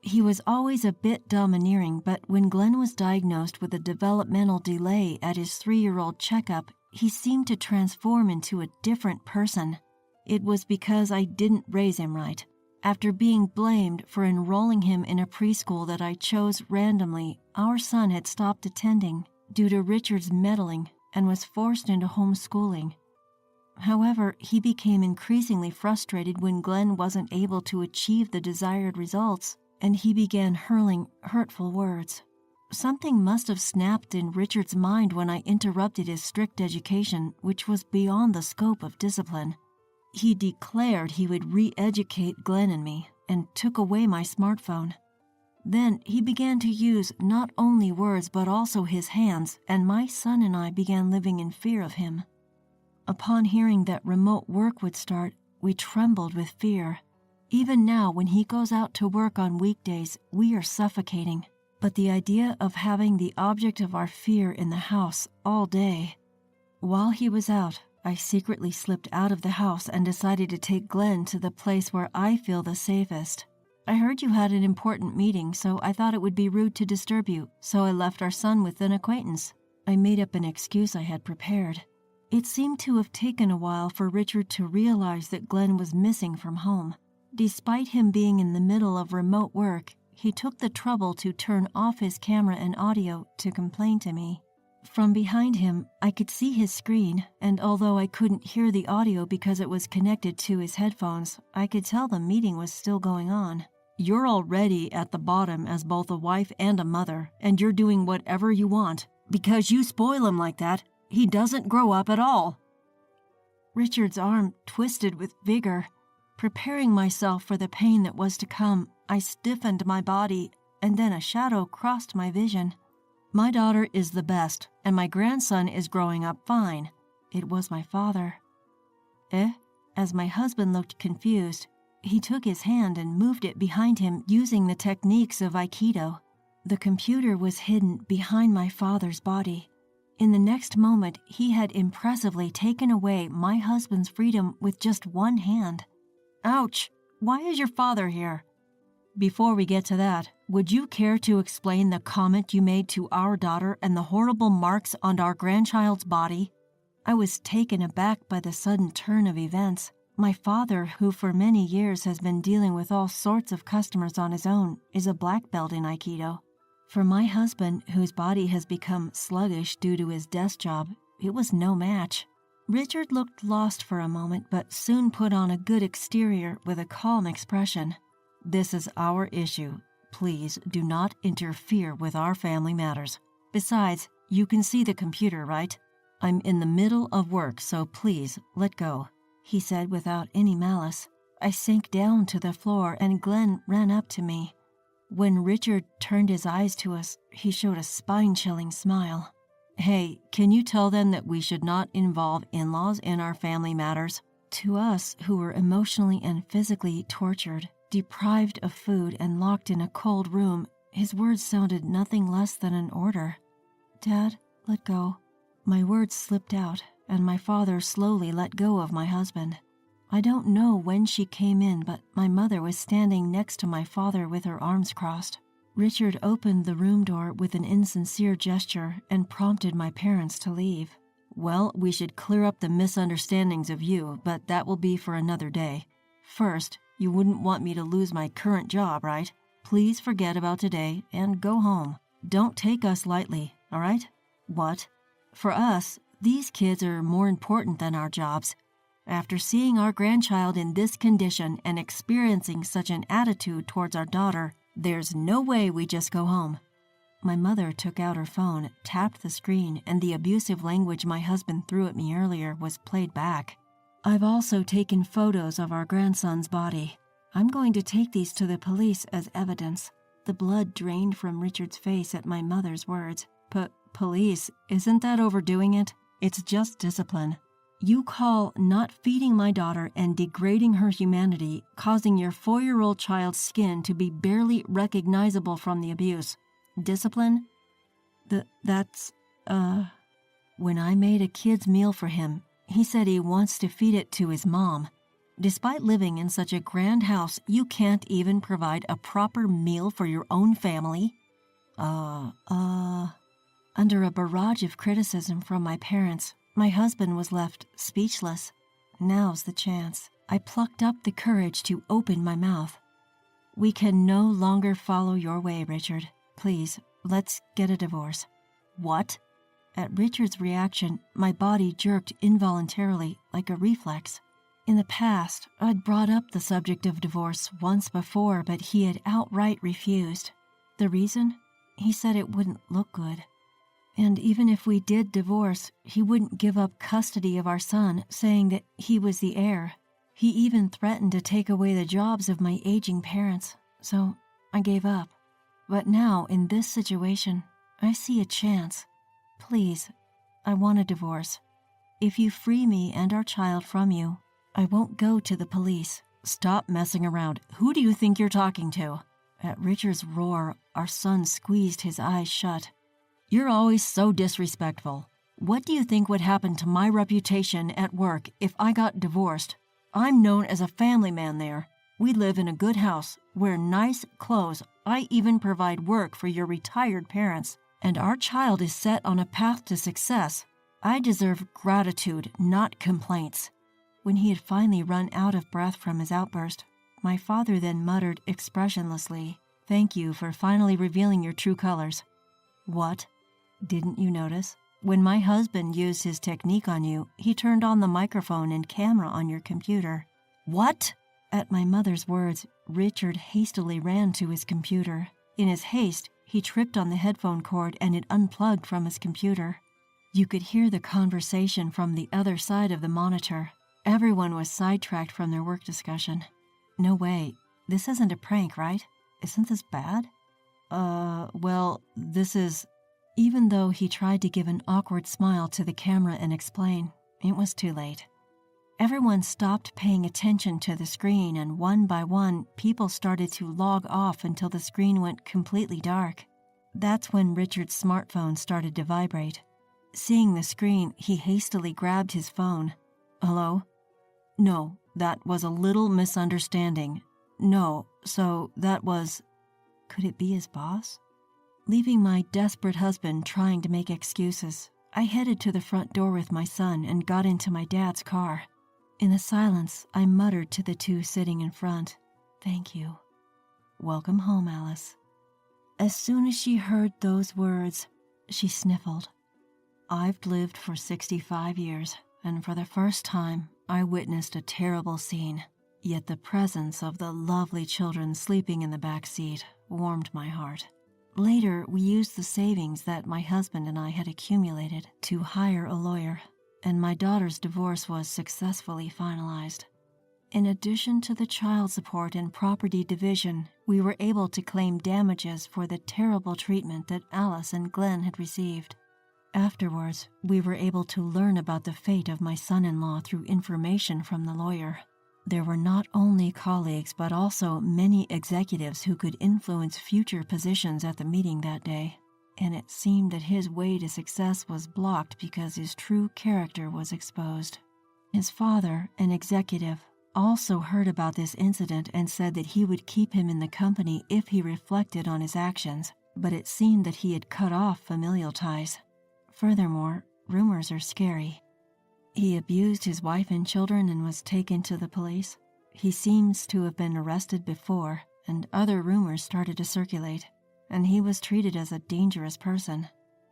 He was always a bit domineering, but when Glenn was diagnosed with a developmental delay at his 3-year-old checkup, he seemed to transform into a different person. It was because I didn't raise him right. After being blamed for enrolling him in a preschool that I chose randomly, our son had stopped attending due to Richard's meddling and was forced into homeschooling. However, he became increasingly frustrated when Glenn wasn't able to achieve the desired results, and he began hurling hurtful words. Something must have snapped in Richard's mind when I interrupted his strict education, which was beyond the scope of discipline. He declared he would re-educate Glenn and me, and took away my smartphone. Then he began to use not only words but also his hands, and my son and I began living in fear of him. Upon hearing that remote work would start, we trembled with fear. Even now, when he goes out to work on weekdays, we are suffocating. But the idea of having the object of our fear in the house all day. While he was out, I secretly slipped out of the house and decided to take Glenn to the place where I feel the safest. I heard you had an important meeting, so I thought it would be rude to disturb you, so I left our son with an acquaintance. I made up an excuse I had prepared. It seemed to have taken a while for Richard to realize that Glenn was missing from home. Despite him being in the middle of remote work, he took the trouble to turn off his camera and audio to complain to me. From behind him, I could see his screen, and although I couldn't hear the audio because it was connected to his headphones, I could tell the meeting was still going on. "You're already at the bottom as both a wife and a mother, and you're doing whatever you want. Because you spoil him like that, he doesn't grow up at all." Richard's arm twisted with vigor. Preparing myself for the pain that was to come, I stiffened my body, and then a shadow crossed my vision. "My daughter is the best, and my grandson is growing up fine." It was my father. "Eh?" As my husband looked confused, he took his hand and moved it behind him using the techniques of Aikido. The computer was hidden behind my father's body. In the next moment, he had impressively taken away my husband's freedom with just one hand. "Ouch! Why is your father here?" "Before we get to that, would you care to explain the comment you made to our daughter and the horrible marks on our grandchild's body?" I was taken aback by the sudden turn of events. My father, who for many years has been dealing with all sorts of customers on his own, is a black belt in Aikido. For my husband, whose body has become sluggish due to his desk job, it was no match. Richard looked lost for a moment, but soon put on a good exterior with a calm expression. "This is our issue. Please do not interfere with our family matters. Besides, you can see the computer, right? I'm in the middle of work, so please let go," he said without any malice. I sank down to the floor and Glenn ran up to me. When Richard turned his eyes to us, he showed a spine-chilling smile. "Hey, can you tell them that we should not involve in-laws in our family matters?" To us, who were emotionally and physically tortured, deprived of food and locked in a cold room, his words sounded nothing less than an order. "Dad, let go." My words slipped out, and my father slowly let go of my husband. I don't know when she came in, but my mother was standing next to my father with her arms crossed. Richard opened the room door with an insincere gesture and prompted my parents to leave. "Well, we should clear up the misunderstandings of you, but that will be for another day. First, you wouldn't want me to lose my current job, right? Please forget about today and go home. Don't take us lightly, all right?" "What?" "For us, these kids are more important than our jobs. After seeing our grandchild in this condition and experiencing such an attitude towards our daughter, there's no way we just go home." My mother took out her phone, tapped the screen, and the abusive language my husband threw at me earlier was played back. I've also taken photos of our grandson's body. I'm going to take these to the police as evidence. The blood drained from Richard's face at my mother's words. Police, isn't that overdoing it? It's just discipline. You call not feeding my daughter and degrading her humanity, causing your 4-year-old child's skin to be barely recognizable from the abuse, discipline? When I made a kid's meal for him, he said he wants to feed it to his mom. Despite living in such a grand house, you can't even provide a proper meal for your own family? Under a barrage of criticism from my parents, my husband was left speechless. Now's the chance. I plucked up the courage to open my mouth. We can no longer follow your way, Richard. Please, let's get a divorce. What? At Richard's reaction, my body jerked involuntarily like a reflex. In the past, I'd brought up the subject of divorce once before, but he had outright refused. The reason? He said it wouldn't look good. And even if we did divorce, he wouldn't give up custody of our son, saying that he was the heir. He even threatened to take away the jobs of my aging parents, so I gave up. But now, in this situation, I see a chance. Please, I want a divorce. If you free me and our child from you, I won't go to the police. Stop messing around. Who do you think you're talking to? At Richard's roar, our son squeezed his eyes shut. You're always so disrespectful. What do you think would happen to my reputation at work if I got divorced? I'm known as a family man there. We live in a good house, wear nice clothes. I even provide work for your retired parents. And our child is set on a path to success. I deserve gratitude, not complaints. When he had finally run out of breath from his outburst, my father then muttered expressionlessly, "Thank you for finally revealing your true colors." What? Didn't you notice? When my husband used his technique on you, he turned on the microphone and camera on your computer. What? At my mother's words, Richard hastily ran to his computer. In his haste, he tripped on the headphone cord and it unplugged from his computer. You could hear the conversation from the other side of the monitor. Everyone was sidetracked from their work discussion. No way. This isn't a prank, right? Isn't this bad? This is... Even though he tried to give an awkward smile to the camera and explain, it was too late. Everyone stopped paying attention to the screen, and one by one, people started to log off until the screen went completely dark. That's when Richard's smartphone started to vibrate. Seeing the screen, he hastily grabbed his phone. Hello? No, that was a little misunderstanding. No, so that was... Could it be his boss? Leaving my desperate husband trying to make excuses, I headed to the front door with my son and got into my dad's car. In the silence, I muttered to the two sitting in front, "Thank you. Welcome home, Alice." As soon as she heard those words, she sniffled. I've lived for 65 years, and for the first time, I witnessed a terrible scene. Yet the presence of the lovely children sleeping in the back seat warmed my heart. Later, we used the savings that my husband and I had accumulated to hire a lawyer, and my daughter's divorce was successfully finalized. In addition to the child support and property division, we were able to claim damages for the terrible treatment that Alice and Glenn had received. Afterwards, we were able to learn about the fate of my son-in-law through information from the lawyer. There were not only colleagues, but also many executives who could influence future positions at the meeting that day, and it seemed that his way to success was blocked because his true character was exposed. His father, an executive, also heard about this incident and said that he would keep him in the company if he reflected on his actions, but it seemed that he had cut off familial ties. Furthermore, rumors are scary. He abused his wife and children and was taken to the police. He seems to have been arrested before, and other rumors started to circulate, and he was treated as a dangerous person.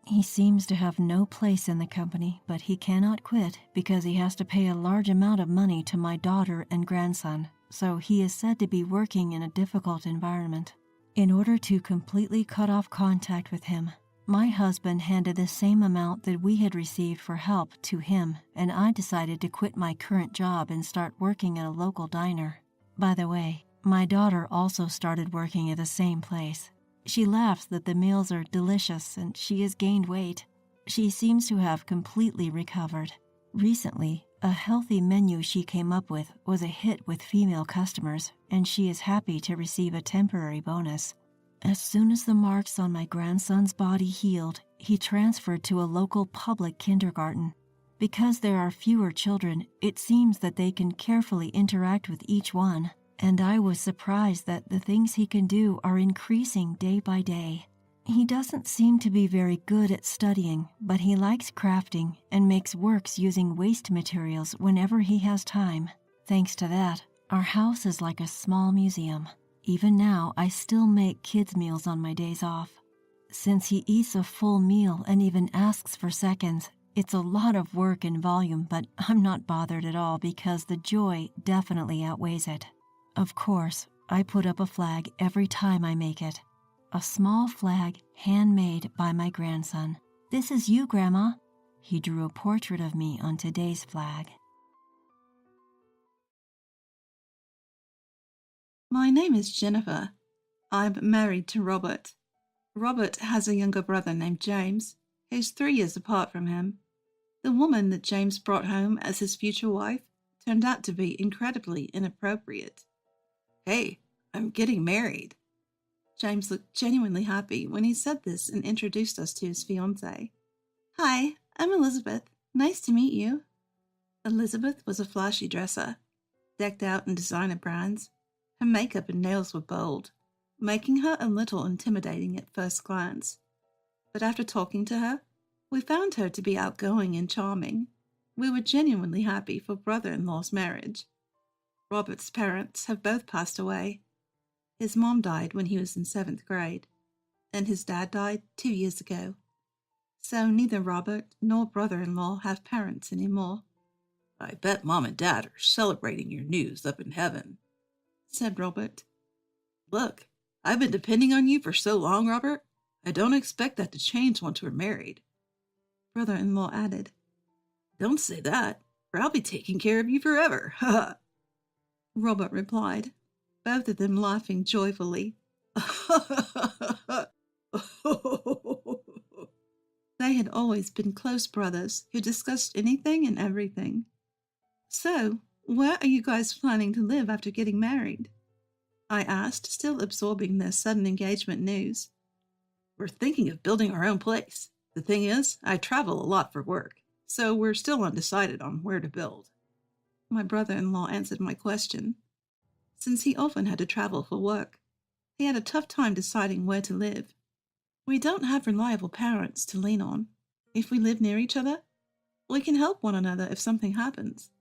He seems to have no place in the company, but he cannot quit because he has to pay a large amount of money to my daughter and grandson, so he is said to be working in a difficult environment. In order to completely cut off contact with him, my husband handed the same amount that we had received for help to him, and I decided to quit my current job and start working at a local diner. By the way, my daughter also started working at the same place. She laughs that the meals are delicious and she has gained weight. She seems to have completely recovered. Recently, a healthy menu she came up with was a hit with female customers, and she is happy to receive a temporary bonus. As soon as the marks on my grandson's body healed, he transferred to a local public kindergarten. Because there are fewer children, it seems that they can carefully interact with each one, and I was surprised that the things he can do are increasing day by day. He doesn't seem to be very good at studying, but he likes crafting and makes works using waste materials whenever he has time. Thanks to that, our house is like a small museum. Even now, I still make kids' meals on my days off. Since he eats a full meal and even asks for seconds, it's a lot of work and volume, but I'm not bothered at all because the joy definitely outweighs it. Of course, I put up a flag every time I make it. A small flag handmade by my grandson. "This is you, Grandma." He drew a portrait of me on today's flag. My name is Jennifer. I'm married to Robert. Robert has a younger brother named James, who's 3 years apart from him. The woman that James brought home as his future wife turned out to be incredibly inappropriate. "Hey, I'm getting married." James looked genuinely happy when he said this and introduced us to his fiancée. "Hi, I'm Elizabeth. Nice to meet you." Elizabeth was a flashy dresser, decked out in designer brands. Her makeup and nails were bold, making her a little intimidating at first glance. But after talking to her, we found her to be outgoing and charming. We were genuinely happy for brother-in-law's marriage. Robert's parents have both passed away. His mom died when he was in 7th grade, and his dad died 2 years ago. So neither Robert nor brother-in-law have parents anymore. "I bet Mom and Dad are celebrating your news up in heaven," said Robert. "Look, I've been depending on you for so long, Robert. I don't expect that to change once we're married." Brother-in-law added, "Don't say that, or I'll be taking care of you forever." Robert replied, both of them laughing joyfully. They had always been close brothers who discussed anything and everything. "So, where are you guys planning to live after getting married?" I asked, still absorbing their sudden engagement news. "We're thinking of building our own place. The thing is, I travel a lot for work, so we're still undecided on where to build." My brother-in-law answered my question. Since he often had to travel for work, he had a tough time deciding where to live. "We don't have reliable parents to lean on. If we live near each other, we can help one another if something happens."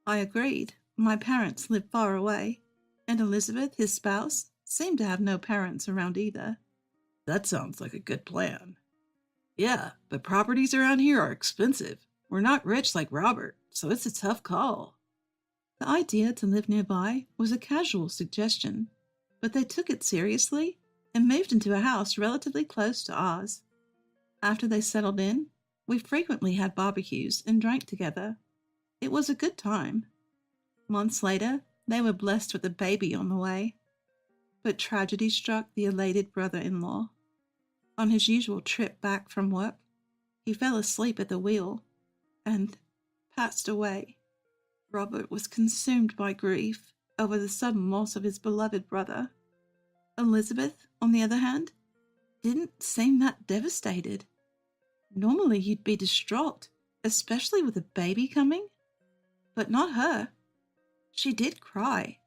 I agreed. My parents live far away, and Elizabeth, his spouse, seemed to have no parents around either. "That sounds like a good plan." "Yeah, but properties around here are expensive. We're not rich like Robert, so it's a tough call." The idea to live nearby was a casual suggestion, but they took it seriously and moved into a house relatively close to ours. After they settled in, we frequently had barbecues and drank together. It was a good time. Months later, they were blessed with a baby on the way. But tragedy struck the elated brother-in-law. On his usual trip back from work, he fell asleep at the wheel and passed away. Robert was consumed by grief over the sudden loss of his beloved brother. Elizabeth, on the other hand, didn't seem that devastated. Normally you'd be distraught, especially with a baby coming. But not her. She did cry,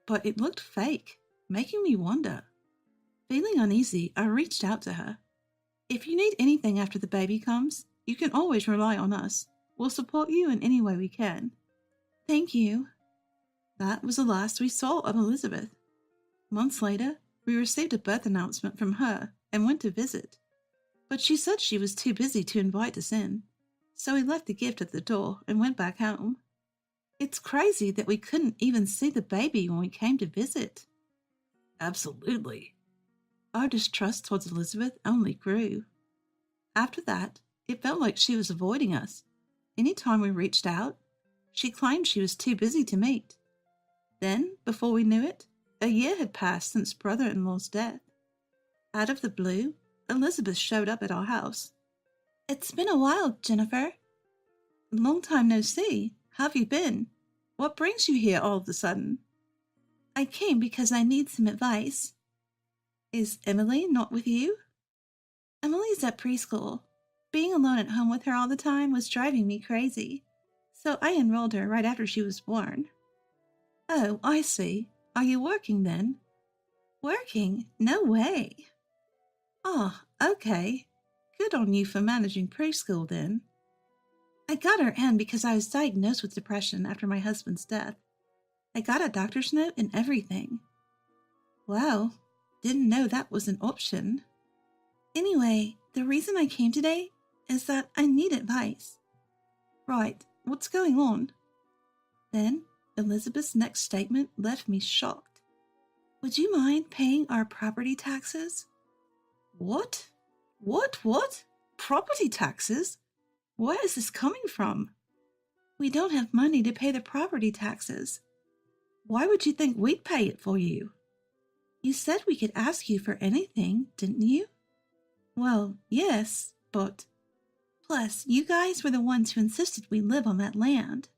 but it looked fake, making me wonder. Feeling uneasy, I reached out to her. "If you need anything after the baby comes, you can always rely on us. We'll support you in any way we can." "Thank you." That was the last we saw of Elizabeth. Months later, we received a birth announcement from her and went to visit. But she said she was too busy to invite us in, so we left the gift at the door and went back home. It's crazy that we couldn't even see the baby when we came to visit. "Absolutely. Our distrust towards Elizabeth only grew. After that, it felt like she was avoiding us. Any time we reached out, she claimed she was too busy to meet. Then, before we knew it, a year had passed since brother-in-law's death. Out of the blue, Elizabeth showed up at our house. "It's been a while, Jennifer." "Long time no see. How have you been? What brings you here all of a sudden?" "I came because I need some advice." "Is Emily not with you?" "Emily's at preschool. Being alone at home with her all the time was driving me crazy, so I enrolled her right after she was born." "Oh, I see. Are you working then?" "Working? No way." "Oh, okay. Good on you for managing preschool then." "I got her in because I was diagnosed with depression after my husband's death. I got a doctor's note and everything." "Wow, didn't know that was an option." "Anyway, the reason I came today is that I need advice." "Right, what's going on?" Then Elizabeth's next statement left me shocked. "Would you mind paying our property taxes?" What? What? Property taxes? Where is this coming from? "We don't have money to pay the property taxes." "Why would you think we'd pay it for you?" "You said we could ask you for anything, didn't you?" "Well, yes, but..." "Plus, you guys were the ones who insisted we live on that land."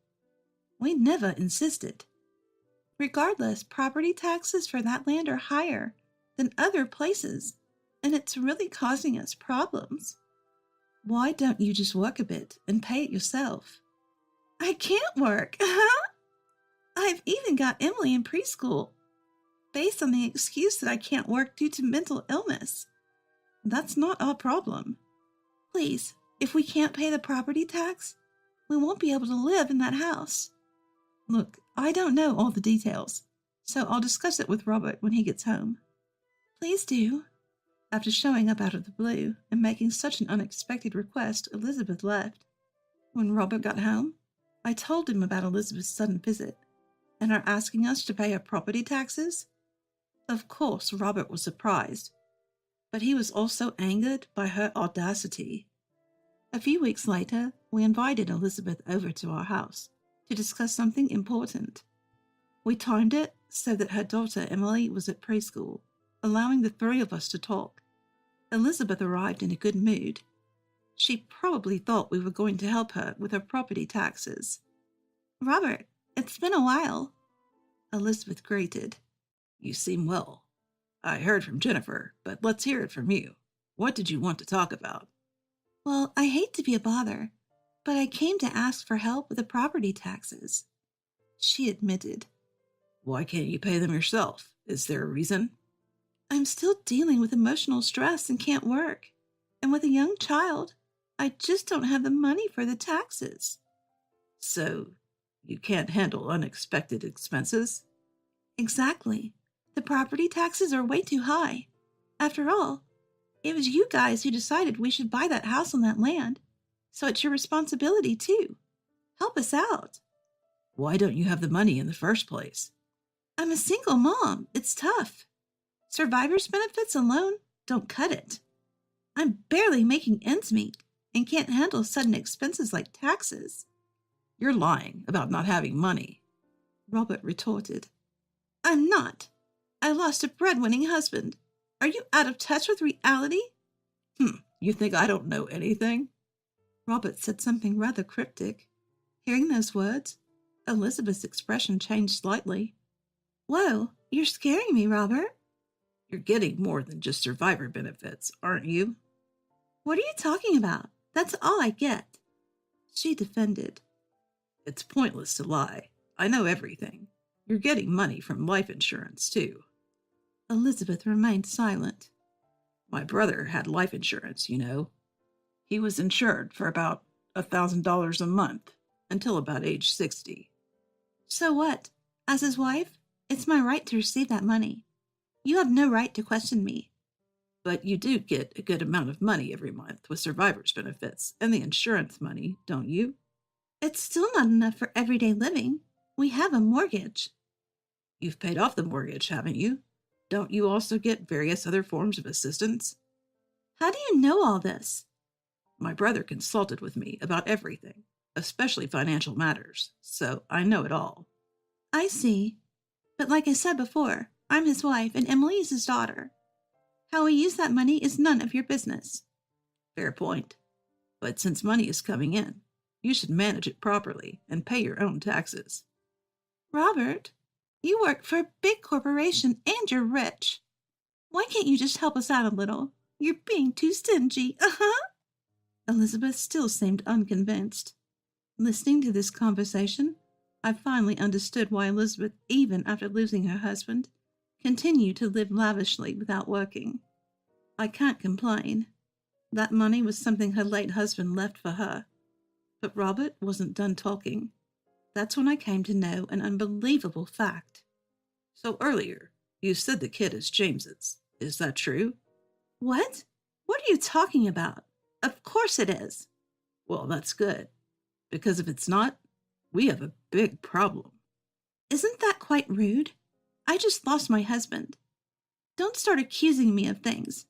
"We never insisted." "Regardless, property taxes for that land are higher than other places, and it's really causing us problems." "Why don't you just work a bit and pay it yourself?" "I can't work." "I've even got Emily in preschool, based on the excuse that I can't work due to mental illness." "That's not our problem." "Please, if we can't pay the property tax, we won't be able to live in that house." "Look, I don't know all the details, so I'll discuss it with Robert when he gets home." "Please do." After showing up out of the blue and making such an unexpected request, Elizabeth left. When Robert got home, I told him about Elizabeth's sudden visit and her asking us to pay her property taxes. Of course, Robert was surprised, but he was also angered by her audacity. A few weeks later, we invited Elizabeth over to our house to discuss something important. We timed it so that her daughter Emily was at preschool, allowing the three of us to talk. Elizabeth arrived in a good mood. She probably thought we were going to help her with her property taxes. "Robert, it's been a while." Elizabeth greeted. "You seem well. I heard from Jennifer, but let's hear it from you. What did you want to talk about?" "Well, I hate to be a bother, but I came to ask for help with the property taxes." She admitted. "Why can't you pay them yourself? Is there a reason?" "I'm still dealing with emotional stress and can't work. And with a young child, I just don't have the money for the taxes." "So, you can't handle unexpected expenses?" "Exactly. The property taxes are way too high. After all, it was you guys who decided we should buy that house on that land, so it's your responsibility too. Help us out." "Why don't you have the money in the first place?" "I'm a single mom. It's tough. Survivor's benefits alone don't cut it. I'm barely making ends meet and can't handle sudden expenses like taxes." "You're lying about not having money," Robert retorted. "I'm not. I lost a breadwinning husband. Are you out of touch with reality?" You think I don't know anything?" Robert said something rather cryptic. Hearing those words, Elizabeth's expression changed slightly. "Whoa, you're scaring me, Robert." "You're getting more than just survivor benefits, aren't you?" "What are you talking about? That's all I get." She defended. "It's pointless to lie. I know everything. You're getting money from life insurance, too." Elizabeth remained silent. "My brother had life insurance, you know. He was insured for about $1,000 a month until about age 60. "So what? As his wife, it's my right to receive that money. You have no right to question me." "But you do get a good amount of money every month with survivor's benefits and the insurance money, don't you?" "It's still not enough for everyday living. We have a mortgage." "You've paid off the mortgage, haven't you?" Don't you also get various other forms of assistance? How do you know all this? My brother consulted with me about everything, especially financial matters, so I know it all. I see. But like I said before, I'm his wife and Emily is his daughter. How we use that money is none of your business. Fair point. But since money is coming in, you should manage it properly and pay your own taxes. Robert, you work for a big corporation and you're rich. Why can't you just help us out a little? You're being too stingy. Elizabeth still seemed unconvinced. Listening to this conversation, I finally understood why Elizabeth, even after losing her husband, continued to live lavishly without working. I can't complain. That money was something her late husband left for her. But Robert wasn't done talking. That's when I came to know an unbelievable fact. So earlier, you said the kid is James's. Is that true? What? What are you talking about? Of course it is. Well, that's good. Because if it's not, we have a big problem. Isn't that quite rude? I just lost my husband. Don't start accusing me of things.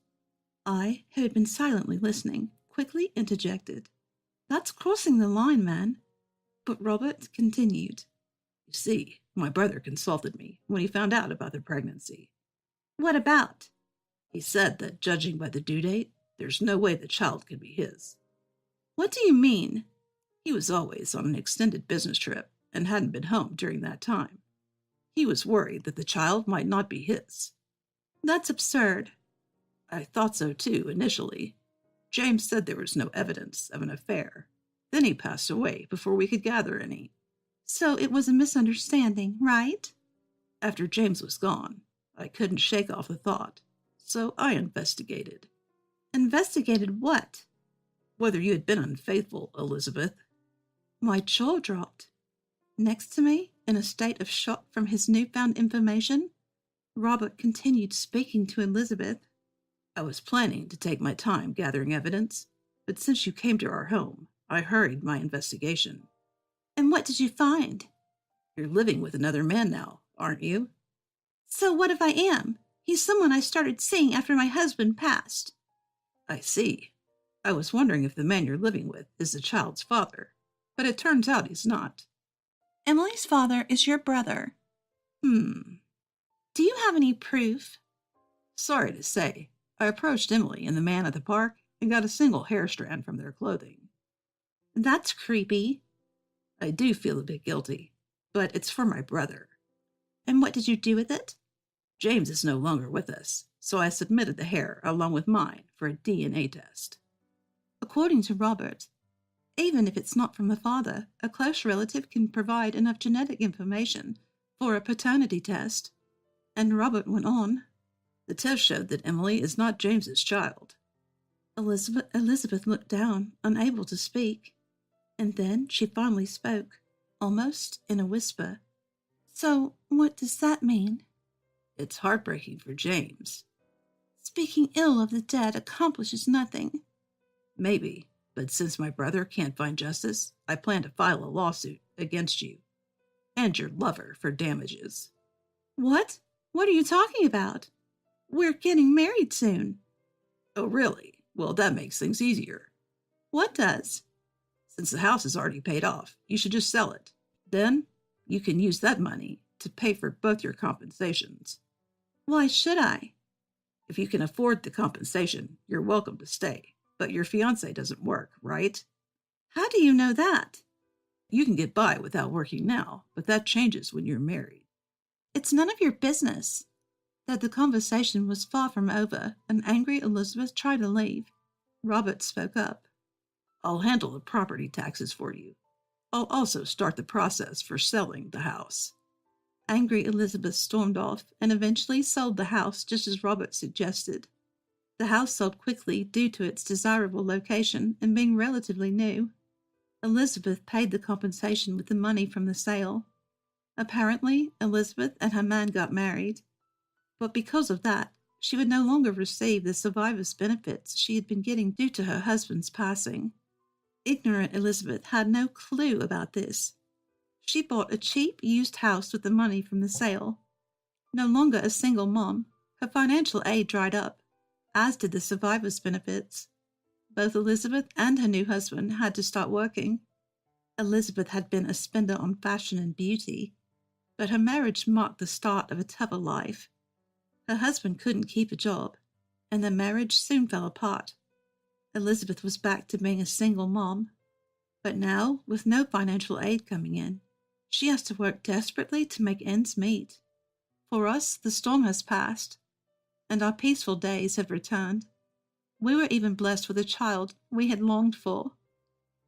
I, who had been silently listening, quickly interjected. That's crossing the line, man. But Robert continued. You see, my brother consulted me when he found out about the pregnancy. What about? He said that judging by the due date, there's no way the child could be his. What do you mean? He was always on an extended business trip and hadn't been home during that time. He was worried that the child might not be his. That's absurd. I thought so too, initially. James said there was no evidence of an affair. Then he passed away before we could gather any. So it was a misunderstanding, right? After James was gone, I couldn't shake off the thought, so I investigated. Investigated what? Whether you had been unfaithful, Elizabeth. My jaw dropped. Next to me, in a state of shock from his newfound information, Robert continued speaking to Elizabeth. I was planning to take my time gathering evidence, but since you came to our home, I hurried my investigation. And what did you find? You're living with another man now, aren't you? So what if I am? He's someone I started seeing after my husband passed. I see. I was wondering if the man you're living with is the child's father, but it turns out he's not. Emily's father is your brother. Do you have any proof? Sorry to say, I approached Emily and the man at the park and got a single hair strand from their clothing. That's creepy. I do feel a bit guilty, but it's for my brother. And what did you do with it? James is no longer with us, so I submitted the hair along with mine for a DNA test. According to Robert, even if it's not from the father, a close relative can provide enough genetic information for a paternity test. And Robert went on. The test showed that Emily is not James's child. Elizabeth looked down, unable to speak. And then she finally spoke, almost in a whisper. So, what does that mean? It's heartbreaking for James. Speaking ill of the dead accomplishes nothing. Maybe, but since my brother can't find justice, I plan to file a lawsuit against you and your lover for damages. What? What are you talking about? We're getting married soon. Oh, really? Well, that makes things easier. What does? Since the house is already paid off, you should just sell it. Then you can use that money to pay for both your compensations. Why should I? If you can afford the compensation, you're welcome to stay. But your fiancé doesn't work, right? How do you know that? You can get by without working now, but that changes when you're married. It's none of your business. That the conversation was far from over, and angry Elizabeth tried to leave. Robert spoke up. I'll handle the property taxes for you. I'll also start the process for selling the house. Angry Elizabeth stormed off and eventually sold the house just as Robert suggested. The house sold quickly due to its desirable location and being relatively new. Elizabeth paid the compensation with the money from the sale. Apparently, Elizabeth and her man got married. But because of that, she would no longer receive the survivor's benefits she had been getting due to her husband's passing. Ignorant Elizabeth had no clue about this. She bought a cheap, used house with the money from the sale. No longer a single mom, Her financial aid dried up, as did the survivor's benefits. Both Elizabeth and her new husband had to start working. Elizabeth had been a spender on fashion and beauty, but her marriage marked the start of a tougher life. Her husband couldn't keep a job, and their marriage soon fell apart. Elizabeth was back to being a single mom, but now, with no financial aid coming in, she has to work desperately to make ends meet. For us, the storm has passed, and our peaceful days have returned. We were even blessed with a child we had longed for.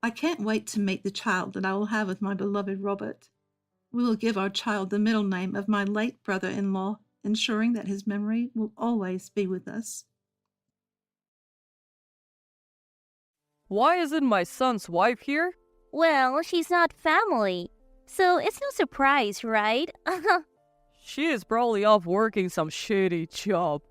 I can't wait to meet the child that I will have with my beloved Robert. We will give our child the middle name of my late brother-in-law, ensuring that his memory will always be with us. Why isn't my son's wife here? Well, she's not family, so it's no surprise, right? She is probably off working some shitty job.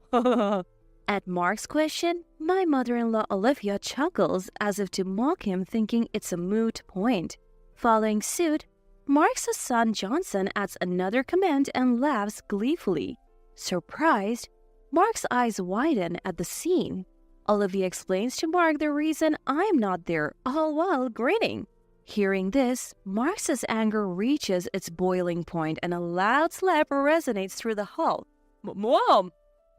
At Mark's question, my mother-in-law Olivia chuckles as if to mock him, thinking it's a moot point. Following suit, Mark's son Johnson adds another comment and laughs gleefully. Surprised, Mark's eyes widen at the scene. Olivia explains to Mark the reason I'm not there, all while grinning. Hearing this, Mark's anger reaches its boiling point and a loud slap resonates through the hall. Mom!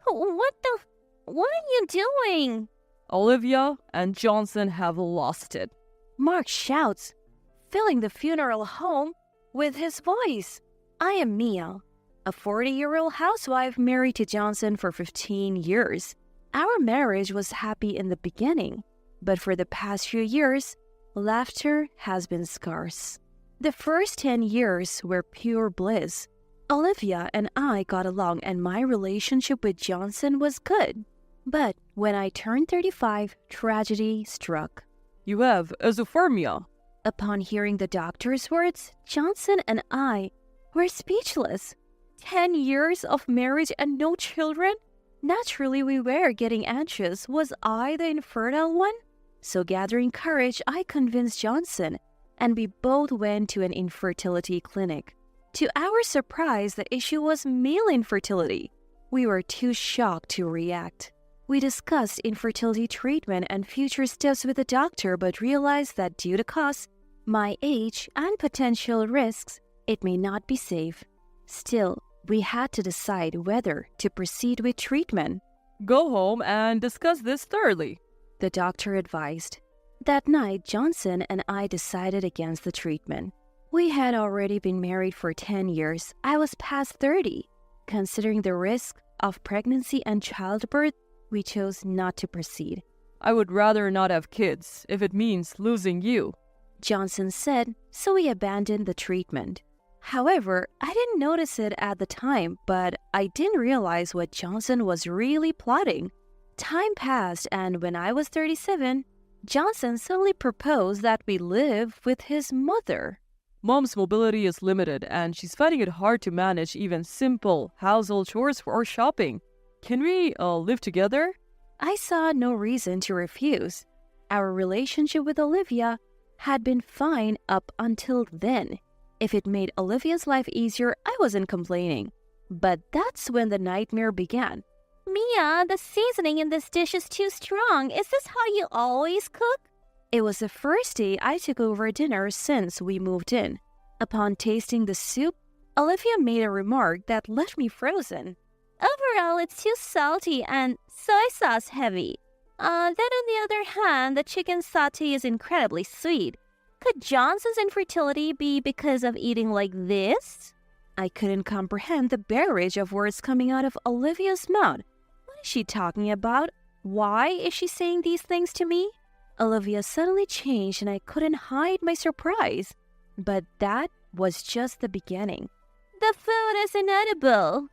What are you doing? Olivia and Johnson have lost it. Mark shouts, filling the funeral home with his voice. I am Mia, a 40-year-old housewife married to Johnson for 15 years. Our marriage was happy in the beginning, but for the past few years, laughter has been scarce. The first 10 years were pure bliss. Olivia and I got along and my relationship with Johnson was good. But when I turned 35, tragedy struck. You have esophermia. Upon hearing the doctor's words, Johnson and I were speechless. 10 years of marriage and no children? Naturally, we were getting anxious. Was I the infertile one? So gathering courage, I convinced Johnson, and we both went to an infertility clinic. To our surprise, the issue was male infertility. We were too shocked to react. We discussed infertility treatment and future steps with the doctor, but realized that due to costs, my age, and potential risks, it may not be safe. Still, we had to decide whether to proceed with treatment. Go home and discuss this thoroughly, the doctor advised. That night, Johnson and I decided against the treatment. We had already been married for 10 years. I was past 30. Considering the risk of pregnancy and childbirth, we chose not to proceed. I would rather not have kids if it means losing you, Johnson said, so we abandoned the treatment. However, I didn't notice it at the time, but I didn't realize what Johnson was really plotting. Time passed, and when I was 37, Johnson suddenly proposed that we live with his mother. Mom's mobility is limited, and she's finding it hard to manage even simple household chores or shopping. Can we live together? I saw no reason to refuse. Our relationship with Olivia had been fine up until then. If it made Olivia's life easier, I wasn't complaining. But that's when the nightmare began. Mia, the seasoning in this dish is too strong. Is this how you always cook? It was the first day I took over dinner since we moved in. Upon tasting the soup, Olivia made a remark that left me frozen. Overall, it's too salty and soy sauce heavy. Then on the other hand, the chicken sauté is incredibly sweet. Could Johnson's infertility be because of eating like this? I couldn't comprehend the barrage of words coming out of Olivia's mouth. What is she talking about? Why is she saying these things to me? Olivia suddenly changed and I couldn't hide my surprise. But that was just the beginning. The food is inedible.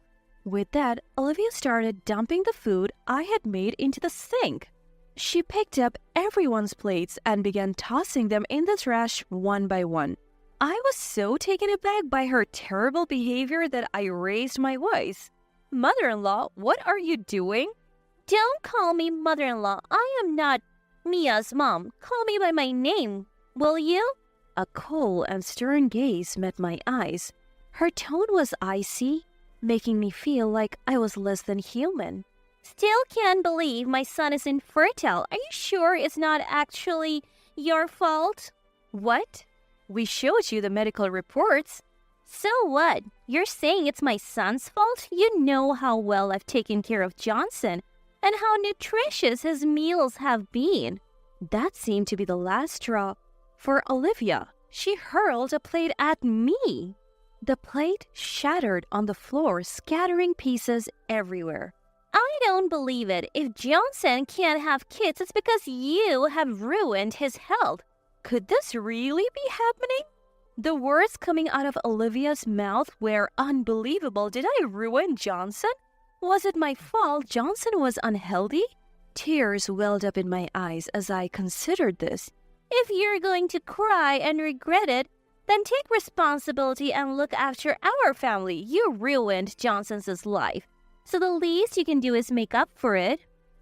With that, Olivia started dumping the food I had made into the sink. She picked up everyone's plates and began tossing them in the trash one by one. I was so taken aback by her terrible behavior that I raised my voice. Mother-in-law, what are you doing? Don't call me mother-in-law. I am not Mia's mom. Call me by my name, will you? A cold and stern gaze met my eyes. Her tone was icy, making me feel like I was less than human. Still can't believe my son is infertile. Are you sure it's not actually your fault? What? We showed you the medical reports. So what? You're saying it's my son's fault? You know how well I've taken care of Johnson and how nutritious his meals have been. That seemed to be the last straw for Olivia. She hurled a plate at me. The plate shattered on the floor, scattering pieces everywhere. I don't believe it. If Johnson can't have kids, it's because you have ruined his health. Could this really be happening? The words coming out of Olivia's mouth were unbelievable. Did I ruin Johnson? Was it my fault Johnson was unhealthy? Tears welled up in my eyes as I considered this. If you're going to cry and regret it, then take responsibility and look after our family. You ruined Johnson's life, so the least you can do is make up for it.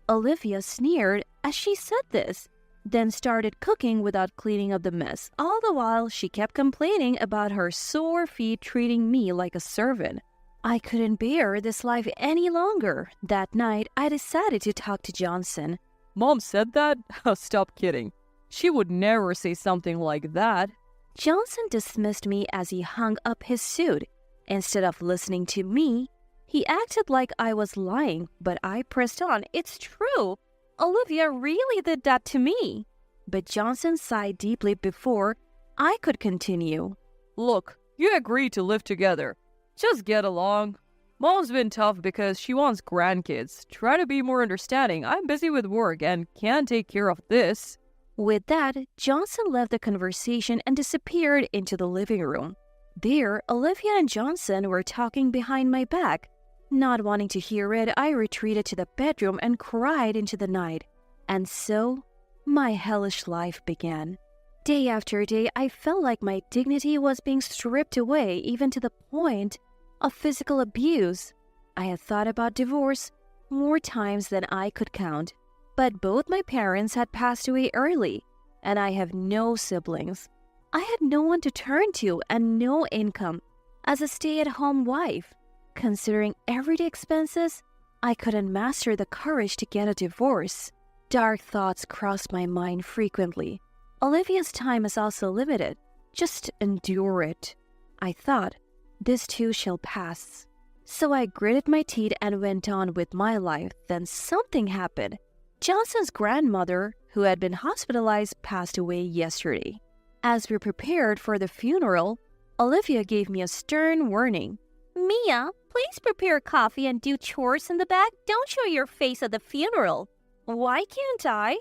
Olivia sneered as she said this, then started cooking without cleaning up the mess. All the while, she kept complaining about her sore feet treating me like a servant. I couldn't bear this life any longer. That night, I decided to talk to Johnson. Mom said that? Stop kidding. She would never say something like that. Johnson dismissed me as he hung up his suit. Instead of listening to me, he acted like I was lying, but I pressed on. It's true. Olivia really did that to me. But Johnson sighed deeply before I could continue. Look, you agreed to live together. Just get along. Mom's been tough because she wants grandkids. Try to be more understanding. I'm busy with work and can't take care of this. With that, Johnson left the conversation and disappeared into the living room. There, Olivia and Johnson were talking behind my back. Not wanting to hear it, I retreated to the bedroom and cried into the night. And so, my hellish life began. Day after day, I felt like my dignity was being stripped away, even to the point of physical abuse. I had thought about divorce more times than I could count. But both my parents had passed away early, and I have no siblings. I had no one to turn to and no income as a stay-at-home wife. Considering everyday expenses, I couldn't muster the courage to get a divorce. Dark thoughts crossed my mind frequently. Olivia's time is also limited. Just endure it. I thought, this too shall pass. So I gritted my teeth and went on with my life. Then something happened. Johnson's grandmother, who had been hospitalized, passed away yesterday. As we prepared for the funeral, Olivia gave me a stern warning. Mia, please prepare coffee and do chores in the back. Don't show your face at the funeral. Why can't I?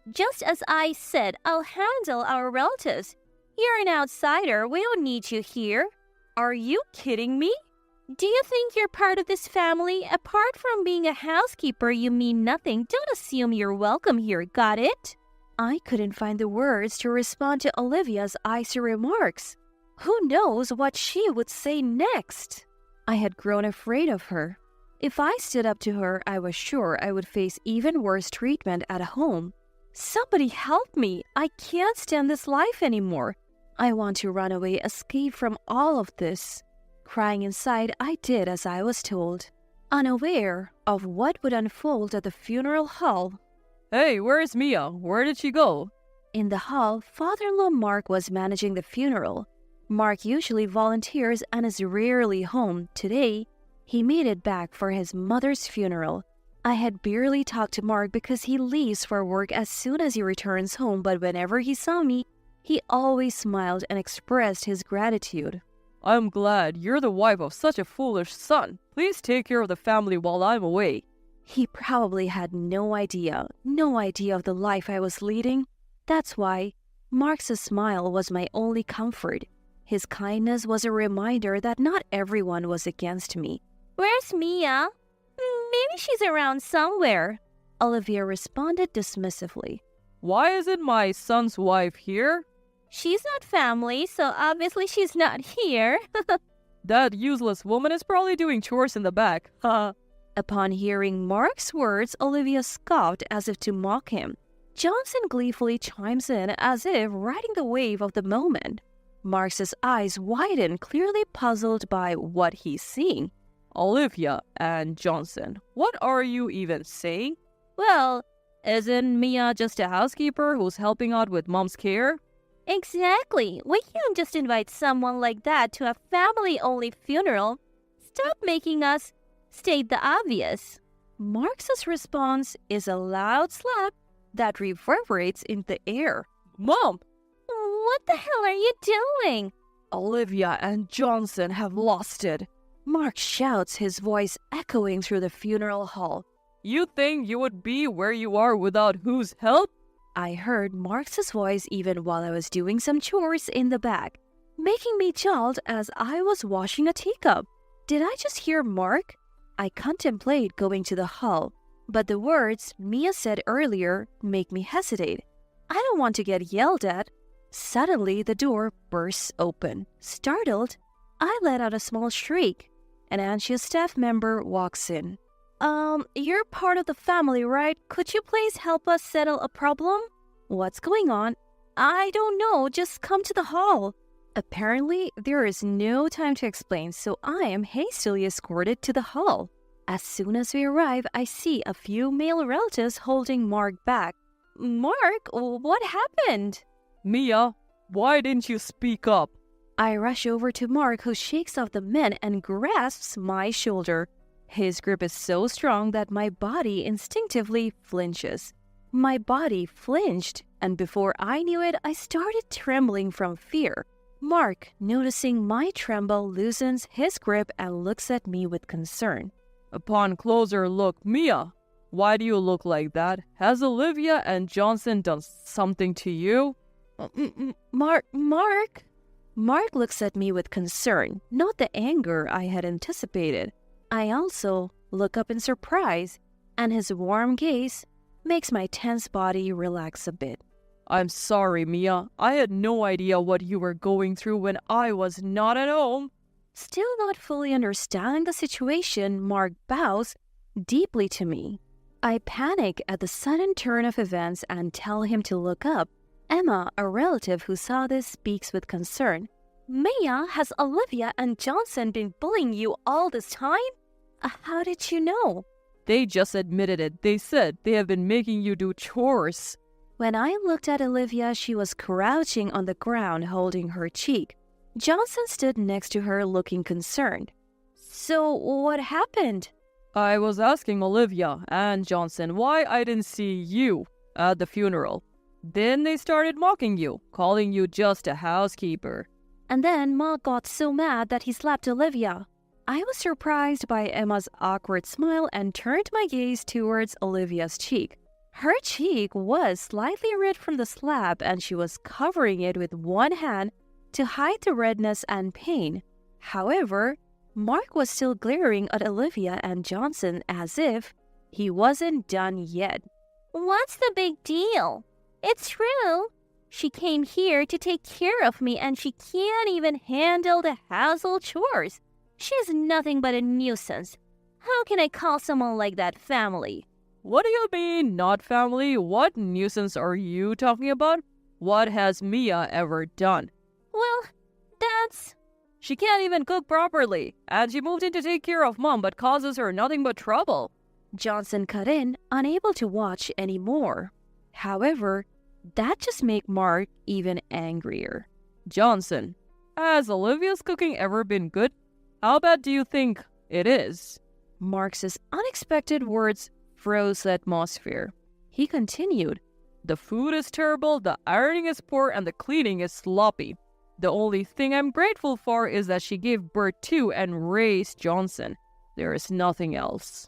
Just as I said, I'll handle our relatives. You're an outsider. We don't need you here. Are you kidding me? Do you think you're part of this family? Apart from being a housekeeper, you mean nothing. Don't assume you're welcome here, got it? I couldn't find the words to respond to Olivia's icy remarks. Who knows what she would say next? I had grown afraid of her. If I stood up to her, I was sure I would face even worse treatment at home. Somebody help me! I can't stand this life anymore. I want to run away, escape from all of this. Crying inside, I did as I was told, unaware of what would unfold at the funeral hall. Hey, where's Mia? Where did she go? In the hall, father-in-law Mark was managing the funeral. Mark usually volunteers and is rarely home. Today, he made it back for his mother's funeral. I had barely talked to Mark because he leaves for work as soon as he returns home, but whenever he saw me, he always smiled and expressed his gratitude. I'm glad you're the wife of such a foolish son. Please take care of the family while I'm away. He probably had no idea of the life I was leading. That's why Mark's smile was my only comfort. His kindness was a reminder that not everyone was against me. Where's Mia? Maybe she's around somewhere. Olivia responded dismissively. Why isn't my son's wife here? She's not family, so obviously she's not here. That useless woman is probably doing chores in the back. Upon hearing Mark's words, Olivia scoffed as if to mock him. Johnson gleefully chimes in as if riding the wave of the moment. Mark's eyes widen, clearly puzzled by what he's seeing. Olivia and Johnson, what are you even saying? Well, Isn't Mia just a housekeeper who's helping out with mom's care? exactly. We can't just invite someone like that to a family-only funeral. Stop making us state the obvious. Marx's response is a loud slap that reverberates in the air. Mom! What the hell are you doing? Olivia and Johnson have lost it. Mark shouts, his voice echoing through the funeral hall. You think you would be where you are without whose help? I heard Marx's voice even while I was doing some chores in the back, making me jolt as I was washing a teacup. Did I just hear Mark? I contemplate going to the hall, but the words Mia said earlier make me hesitate. I don't want to get yelled at. Suddenly, the door bursts open. Startled, I let out a small shriek. An anxious staff member walks in. You're part of the family, right? Could you please help us settle a problem? What's going on? I don't know, just come to the hall. Apparently, there is no time to explain, so I am hastily escorted to the hall. As soon as we arrive, I see a few male relatives holding Mark back. Mark, what happened? Mia, why didn't you speak up? I rush over to Mark, who shakes off the men and grasps my shoulder. His grip is so strong that my body instinctively flinches. My body flinched, and before I knew it, I started trembling from fear. Mark, noticing my tremble, loosens his grip and looks at me with concern. Upon closer look, Mia, why do you look like that? Has Olivia and Johnson done something to you? Mark? Mark looks at me with concern, not the anger I had anticipated. I also look up in surprise, and his warm gaze makes my tense body relax a bit. I'm sorry, Mia. I had no idea what you were going through when I was not at home. Still not fully understanding the situation, Mark bows deeply to me. I panic at the sudden turn of events and tell him to look up. Emma, a relative who saw this, speaks with concern. Mia, has Olivia and Johnson been bullying you all this time? How did you know? They just admitted it. They said they have been making you do chores. When I looked at Olivia, she was crouching on the ground holding her cheek. Johnson stood next to her looking concerned. So what happened? I was asking Olivia and Johnson why I didn't see you at the funeral. Then they started mocking you, calling you just a housekeeper. And then Mark got so mad that he slapped Olivia. I was surprised by Emma's awkward smile and turned my gaze towards Olivia's cheek. Her cheek was slightly red from the slap, and she was covering it with one hand to hide the redness and pain. However, Mark was still glaring at Olivia and Johnson as if he wasn't done yet. What's the big deal? It's true. She came here to take care of me, and she can't even handle the household chores. She's nothing but a nuisance. How can I call someone like that family? What do you mean, not family? What nuisance are you talking about? What has Mia ever done? Well, that's... She can't even cook properly, and she moved in to take care of Mom but causes her nothing but trouble. Johnson cut in, unable to watch anymore. However, that just made Mark even angrier. Johnson, has Olivia's cooking ever been good? How bad do you think it is? Marx's unexpected words froze the atmosphere. He continued, The food is terrible, the ironing is poor, and the cleaning is sloppy. The only thing I'm grateful for is that she gave birth to and raised Johnson. There is nothing else.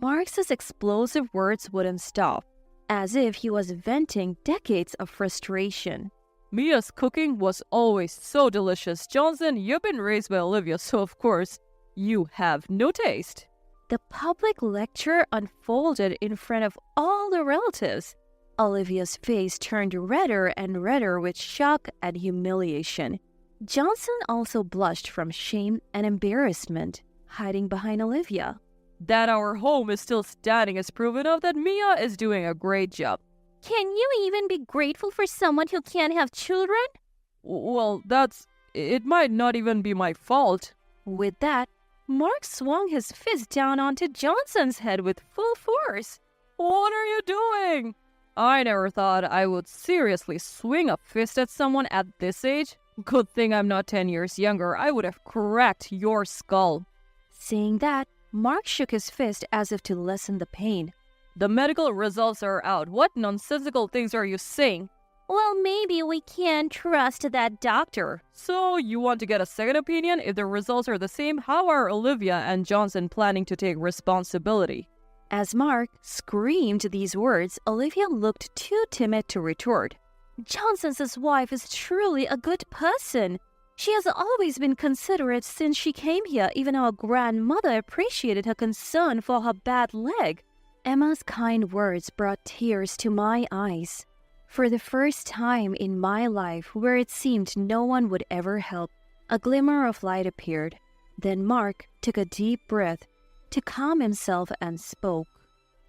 Marx's explosive words wouldn't stop, as if he was venting decades of frustration. Mia's cooking was always so delicious. Johnson, you've been raised by Olivia, so of course, you have no taste. The public lecture unfolded in front of all the relatives. Olivia's face turned redder and redder with shock and humiliation. Johnson also blushed from shame and embarrassment, hiding behind Olivia. That our home is still standing is proof enough that Mia is doing a great job. Can you even be grateful for someone who can't have children? Well, it might not even be my fault. With that, Mark swung his fist down onto Johnson's head with full force. What are you doing? I never thought I would seriously swing a fist at someone at this age. Good thing I'm not 10 years younger. I would have cracked your skull. Saying that, Mark shook his fist as if to lessen the pain. The medical results are out. What nonsensical things are you saying? Well, maybe we can't trust that doctor. So, you want to get a second opinion? If the results are the same, how are Olivia and Johnson planning to take responsibility? As Mark screamed these words, Olivia looked too timid to retort. Johnson's wife is truly a good person. She has always been considerate since she came here. Even our grandmother appreciated her concern for her bad leg. Emma's kind words brought tears to my eyes. For the first time in my life, where it seemed no one would ever help, a glimmer of light appeared. Then Mark took a deep breath to calm himself and spoke.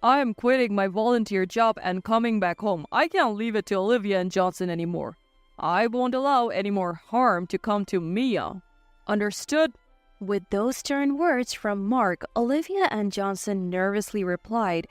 I am quitting my volunteer job and coming back home. I can't leave it to Olivia and Johnson anymore. I won't allow any more harm to come to Mia. Understood? With those stern words from Mark, Olivia and Johnson nervously replied,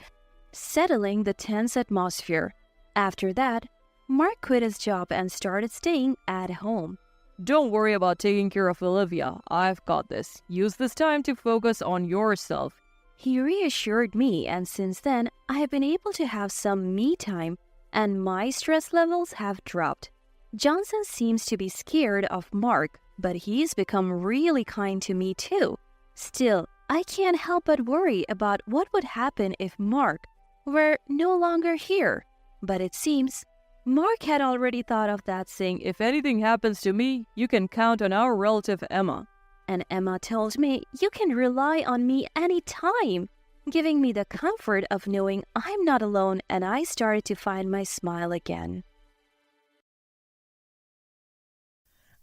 settling the tense atmosphere. After that, Mark quit his job and started staying at home. Don't worry about taking care of Olivia. I've got this. Use this time to focus on yourself. He reassured me, and since then, I have been able to have some me time, and my stress levels have dropped. Johnson seems to be scared of Mark, but he's become really kind to me too. Still, I can't help but worry about what would happen if Mark were no longer here. But it seems Mark had already thought of that, saying, if anything happens to me, you can count on our relative Emma. And Emma told me you can rely on me anytime, giving me the comfort of knowing I'm not alone, and I started to find my smile again.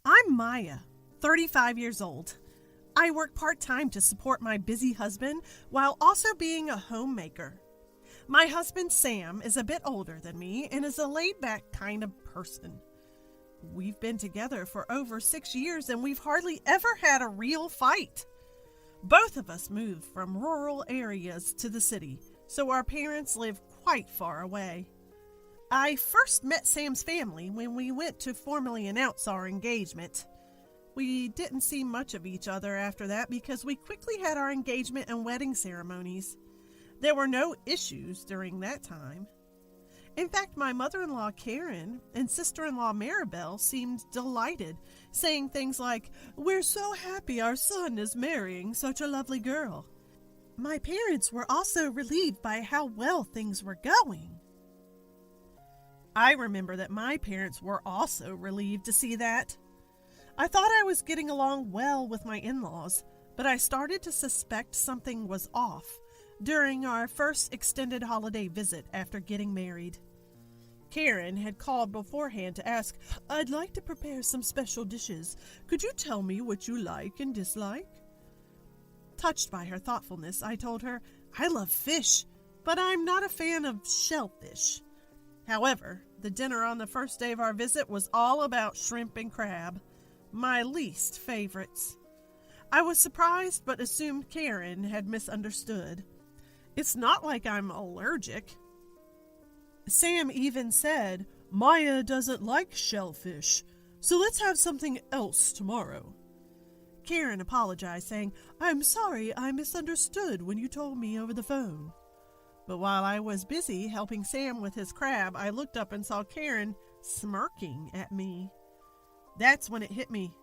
I'm Maya, 35 years old. I work part-time to support my busy husband while also being a homemaker. My husband, Sam, is a bit older than me and is a laid-back kind of person. We've been together for over 6 years and we've hardly ever had a real fight. Both of us moved from rural areas to the city, so our parents live quite far away. I first met Sam's family when we went to formally announce our engagement. We didn't see much of each other after that because we quickly had our engagement and wedding ceremonies. There were no issues during that time. In fact, my mother-in-law Karen and sister-in-law Maribel seemed delighted, saying things like, "We're so happy our son is marrying such a lovely girl." My parents were also relieved by how well things were going. I remember that my parents were also relieved to see that. I thought I was getting along well with my in-laws, but I started to suspect something was off during our first extended holiday visit after getting married. Karen had called beforehand to ask, "I'd like to prepare some special dishes. Could you tell me what you like and dislike?" Touched by her thoughtfulness, I told her, "I love fish, but I'm not a fan of shellfish." However, the dinner on the first day of our visit was all about shrimp and crab, my least favorites. I was surprised but assumed Karen had misunderstood. It's not like I'm allergic. Sam even said, "Maya doesn't like shellfish, so let's have something else tomorrow." Karen apologized, saying, "I'm sorry I misunderstood when you told me over the phone." But while I was busy helping Sam with his crab, I looked up and saw Karen smirking at me. That's when it hit me.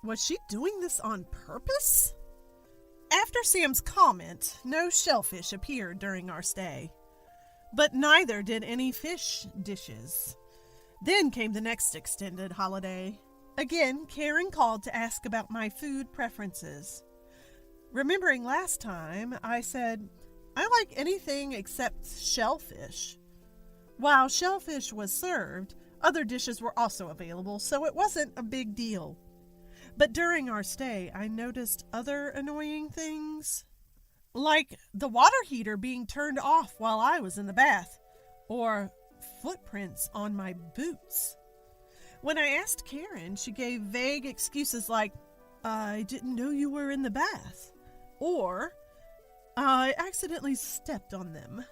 Was she doing this on purpose? After Sam's comment, no shellfish appeared during our stay. But neither did any fish dishes. Then came the next extended holiday. Again, Karen called to ask about my food preferences. Remembering last time, I said, "I like anything except shellfish." While shellfish was served, other dishes were also available, so it wasn't a big deal. But during our stay, I noticed other annoying things. Like the water heater being turned off while I was in the bath, or footprints on my boots. When I asked Karen, she gave vague excuses like, I didn't know you were in the bath. Or, I accidentally stepped on them.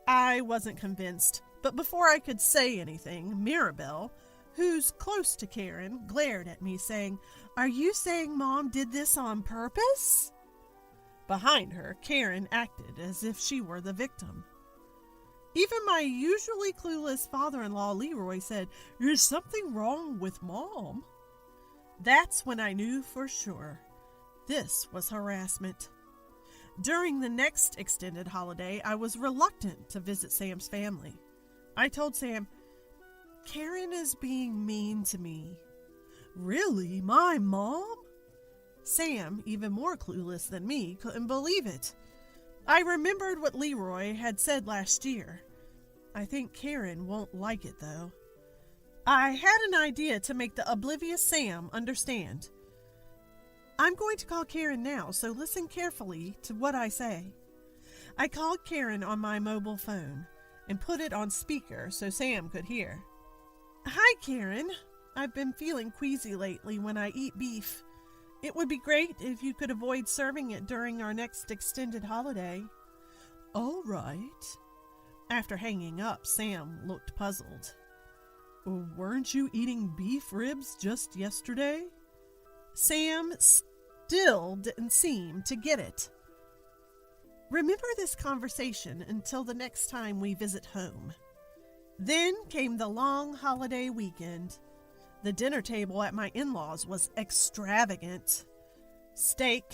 I wasn't convinced, but before I could say anything, Mirabelle, who's close to Karen, glared at me saying, "Are you saying Mom did this on purpose?" Behind her, Karen acted as if she were the victim. Even my usually clueless father-in-law Leroy said, "Is something wrong with Mom?" That's when I knew for sure. This was harassment. During the next extended holiday, I was reluctant to visit Sam's family. I told Sam, "Karen is being mean to me." "Really? My mom?" Sam, even more clueless than me, couldn't believe it. I remembered what Leroy had said last year. I think Karen won't like it, though. I had an idea to make the oblivious Sam understand. I'm going to call Karen now, so listen carefully to what I say. I called Karen on my mobile phone and put it on speaker so Sam could hear. "Hi, Karen. I've been feeling queasy lately when I eat beef. It would be great if you could avoid serving it during our next extended holiday." "All right." After hanging up, Sam looked puzzled. "Weren't you eating beef ribs just yesterday?" Sam still didn't seem to get it. Remember this conversation until the next time we visit home. Then came the long holiday weekend. The dinner table at my in-laws was extravagant. Steak,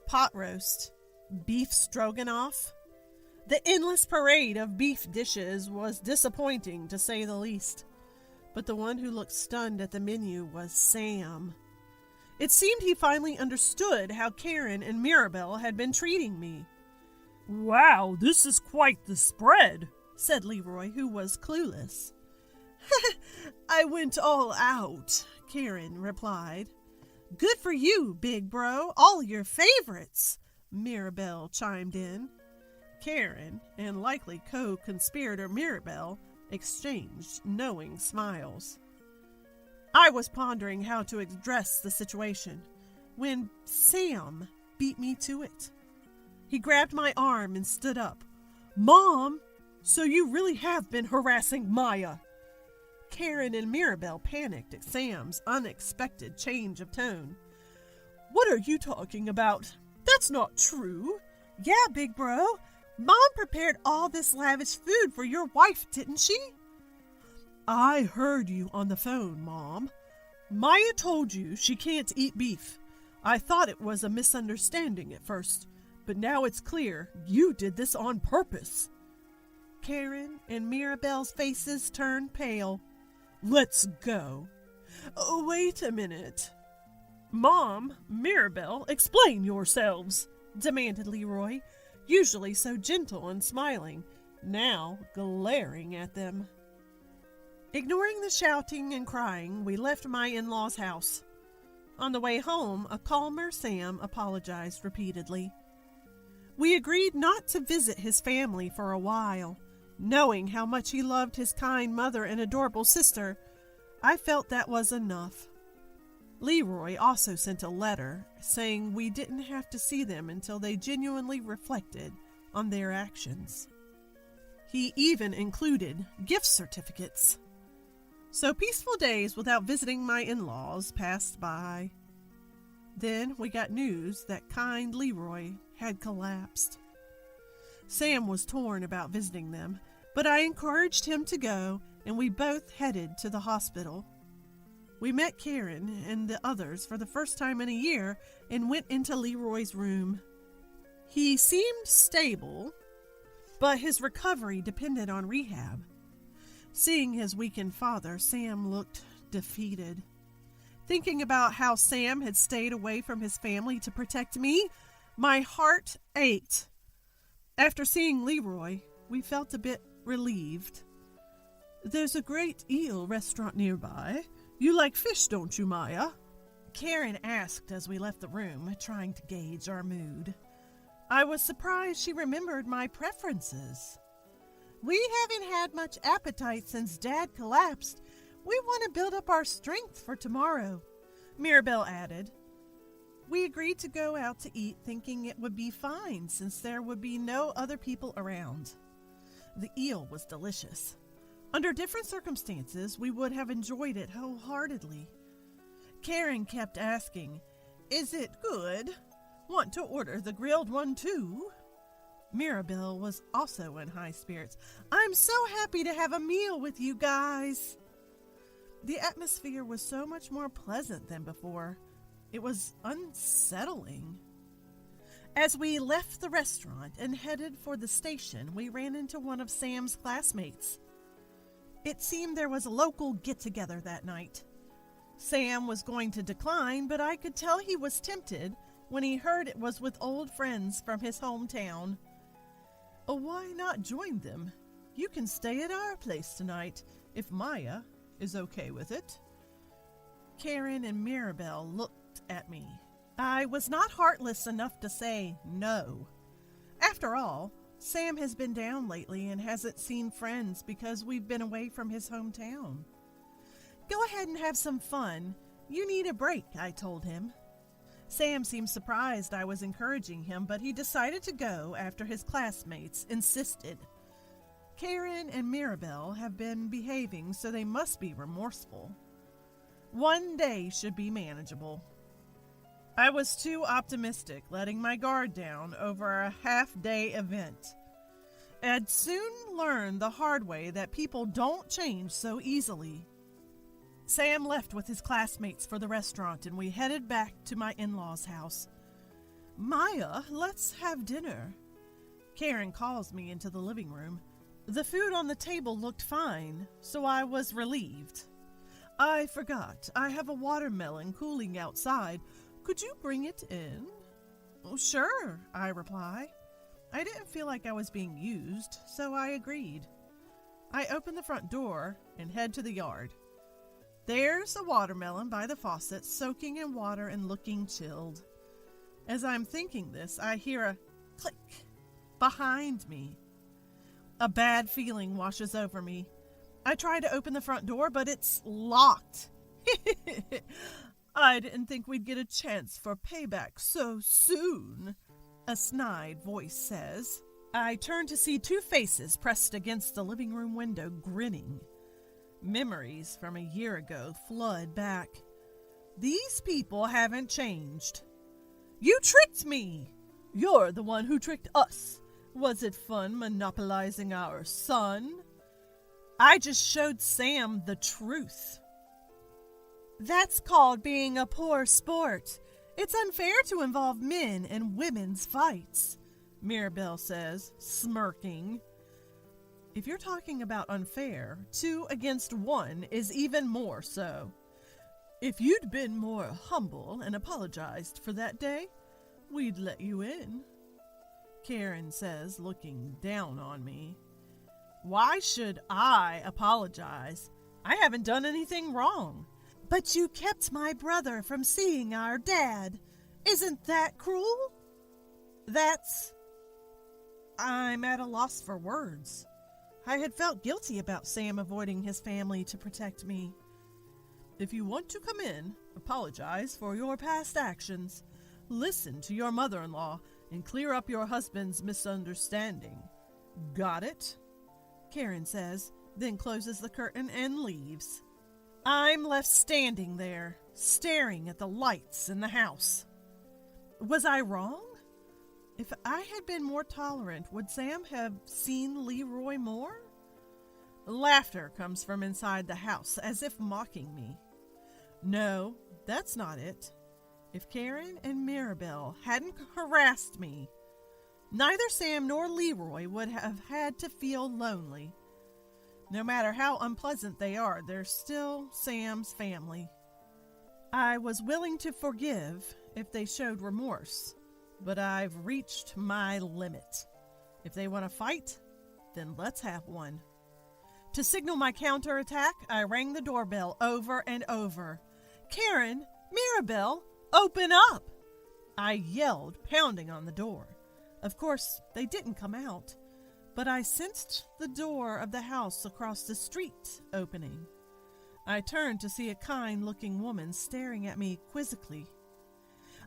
pot roast, beef stroganoff. The endless parade of beef dishes was disappointing, to say the least. But the one who looked stunned at the menu was Sam. It seemed he finally understood how Karen and Mirabelle had been treating me. "Wow, this is quite the spread," said Leroy, who was clueless. "I went all out," Karen replied. "Good for you, big bro. All your favorites," Mirabelle chimed in. Karen and likely co-conspirator Mirabelle exchanged knowing smiles. I was pondering how to address the situation when Sam beat me to it. He grabbed my arm and stood up. "Mom, so you really have been harassing Maya." Karen and Mirabelle panicked at Sam's unexpected change of tone. "What are you talking about? That's not true." "Yeah, big bro. Mom prepared all this lavish food for your wife, didn't she?" "I heard you on the phone, Mom. Maya told you she can't eat beef. I thought it was a misunderstanding at first, but now it's clear you did this on purpose." Karen and Mirabelle's faces turned pale. "Let's go." "Oh, wait a minute." "Mom, Mirabelle, explain yourselves," demanded Leroy, usually so gentle and smiling, now glaring at them. Ignoring the shouting and crying, we left my in-laws' house. On the way home, a calmer Sam apologized repeatedly. We agreed not to visit his family for a while. Knowing how much he loved his kind mother and adorable sister, I felt that was enough. Leroy also sent a letter saying we didn't have to see them until they genuinely reflected on their actions. He even included gift certificates. So peaceful days without visiting my in-laws passed by. Then we got news that kind Leroy had collapsed. Sam was torn about visiting them, but I encouraged him to go, and we both headed to the hospital. We met Karen and the others for the first time in a year and went into Leroy's room. He seemed stable, but his recovery depended on rehab. Seeing his weakened father, Sam looked defeated. Thinking about how Sam had stayed away from his family to protect me, my heart ached. After seeing Leroy, we felt a bit relieved. "There's a great eel restaurant nearby. You like fish, don't you, Maya?" Karen asked as we left the room, trying to gauge our mood. I was surprised she remembered my preferences. "We haven't had much appetite since Dad collapsed. We want to build up our strength for tomorrow," Mirabelle added. We agreed to go out to eat, thinking it would be fine since there would be no other people around. The eel was delicious. Under different circumstances, we would have enjoyed it wholeheartedly. Karen kept asking, "Is it good? Want to order the grilled one too?" Mirabelle was also in high spirits. "I'm so happy to have a meal with you guys." The atmosphere was so much more pleasant than before. It was unsettling. As we left the restaurant and headed for the station, we ran into one of Sam's classmates. It seemed there was a local get-together that night. Sam was going to decline, but I could tell he was tempted when he heard it was with old friends from his hometown. Why not join them? You can stay at our place tonight, if Maya is okay with it. Karen and Mirabelle looked at me. I was not heartless enough to say no. After all, Sam has been down lately and hasn't seen friends because we've been away from his hometown. Go ahead and have some fun. You need a break, I told him. Sam seemed surprised I was encouraging him, but he decided to go after his classmates insisted. Karen and Mirabelle have been behaving, so they must be remorseful. One day should be manageable. I was too optimistic, letting my guard down over a half-day event. I'd soon learn the hard way that people don't change so easily. Sam left with his classmates for the restaurant, and we headed back to my in-laws' house. "Maya, let's have dinner." Karen calls me into the living room. The food on the table looked fine, so I was relieved. "I forgot. I have a watermelon cooling outside. Could you bring it in?" "Oh, sure," I reply. I didn't feel like I was being used, so I agreed. I open the front door and head to the yard. There's a watermelon by the faucet, soaking in water and looking chilled. As I'm thinking this, I hear a click behind me. A bad feeling washes over me. I try to open the front door, but it's locked. "I didn't think we'd get a chance for payback so soon," a snide voice says. I turn to see two faces pressed against the living room window, grinning. Memories from a year ago flood back. These people haven't changed. "You tricked me! You're the one who tricked us. Was it fun monopolizing our son?" I just showed Sam the truth. "That's called being a poor sport. It's unfair to involve men in women's fights," Mirabelle says, smirking. If you're talking about unfair, 2 against 1 is even more so. "If you'd been more humble and apologized for that day, we'd let you in," Karen says, looking down on me. "Why should I apologize? I haven't done anything wrong." "But you kept my brother from seeing our dad. Isn't that cruel?" I'm at a loss for words. I had felt guilty about Sam avoiding his family to protect me. "If you want to come in, apologize for your past actions, listen to your mother-in-law, and clear up your husband's misunderstanding. Got it?" Karen says, then closes the curtain and leaves. I'm left standing there, staring at the lights in the house. Was I wrong? If I had been more tolerant, would Sam have seen Leroy more? Laughter comes from inside the house, as if mocking me. No, that's not it. If Karen and Mirabelle hadn't harassed me, neither Sam nor Leroy would have had to feel lonely. No matter how unpleasant they are, they're still Sam's family. I was willing to forgive if they showed remorse, but I've reached my limit. If they want to fight, then let's have one. To signal my counterattack, I rang the doorbell over and over. Karen, Mirabelle, open up! I yelled, pounding on the door. Of course, they didn't come out, but I sensed the door of the house across the street opening. I turned to see a kind-looking woman staring at me quizzically.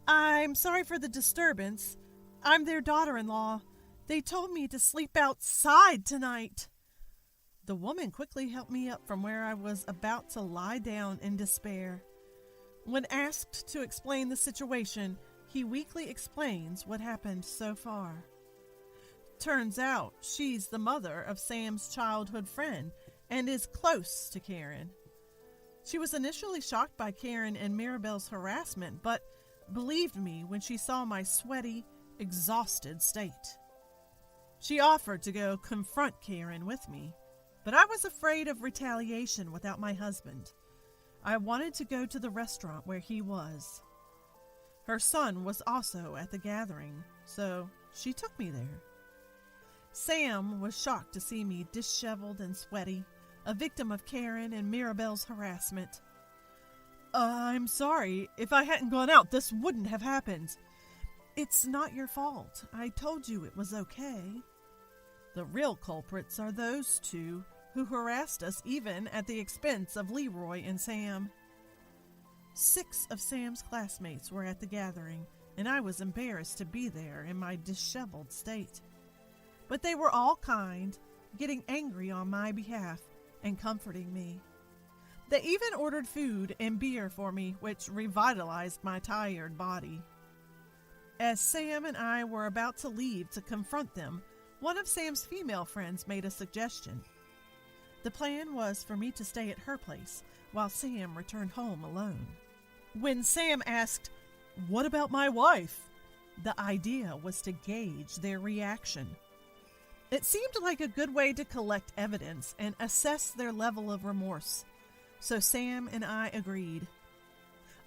I'm sorry for the disturbance. I'm their daughter-in-law. They told me to sleep outside tonight. The woman quickly helped me up from where I was about to lie down in despair. When asked to explain the situation, he weakly explains what happened so far. Turns out she's the mother of Sam's childhood friend and is close to Karen. She was initially shocked by Karen and Mirabelle's harassment, but believed me when she saw my sweaty, exhausted state. She offered to go confront Karen with me, but I was afraid of retaliation without my husband. I wanted to go to the restaurant where he was. Her son was also at the gathering, so she took me there. Sam was shocked to see me disheveled and sweaty, a victim of Karen and Mirabelle's harassment. I'm sorry. If I hadn't gone out, this wouldn't have happened. It's not your fault. I told you it was okay. The real culprits are those two who harassed us even at the expense of Leroy and Sam. 6 of Sam's classmates were at the gathering, and I was embarrassed to be there in my disheveled state. But they were all kind, getting angry on my behalf and comforting me. They even ordered food and beer for me, which revitalized my tired body. As Sam and I were about to leave to confront them, one of Sam's female friends made a suggestion. The plan was for me to stay at her place while Sam returned home alone. When Sam asked, "What about my wife?" the idea was to gauge their reaction. It seemed like a good way to collect evidence and assess their level of remorse, so Sam and I agreed.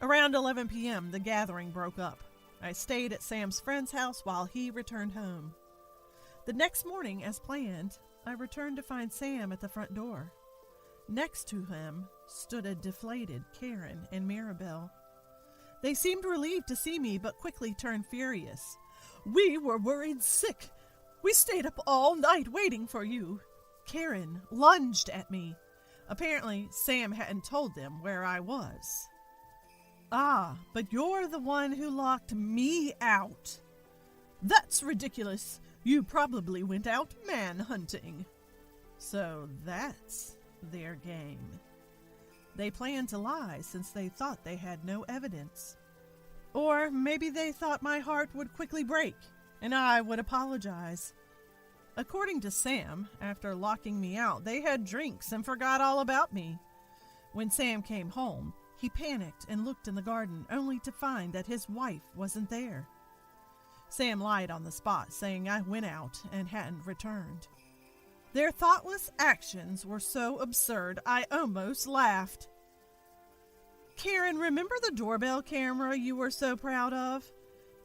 Around 11 p.m., the gathering broke up. I stayed at Sam's friend's house while he returned home. The next morning, as planned, I returned to find Sam at the front door. Next to him stood a deflated Karen and Mirabelle. They seemed relieved to see me, but quickly turned furious. "We were worried sick. We stayed up all night waiting for you." Karen lunged at me. Apparently, Sam hadn't told them where I was. "Ah, but you're the one who locked me out." "That's ridiculous. You probably went out manhunting." So that's their game. They planned to lie since they thought they had no evidence. Or maybe they thought my heart would quickly break and I would apologize. According to Sam, after locking me out, they had drinks and forgot all about me. When Sam came home, he panicked and looked in the garden, only to find that his wife wasn't there. Sam lied on the spot, saying I went out and hadn't returned. Their thoughtless actions were so absurd, I almost laughed. "Karen, remember the doorbell camera you were so proud of?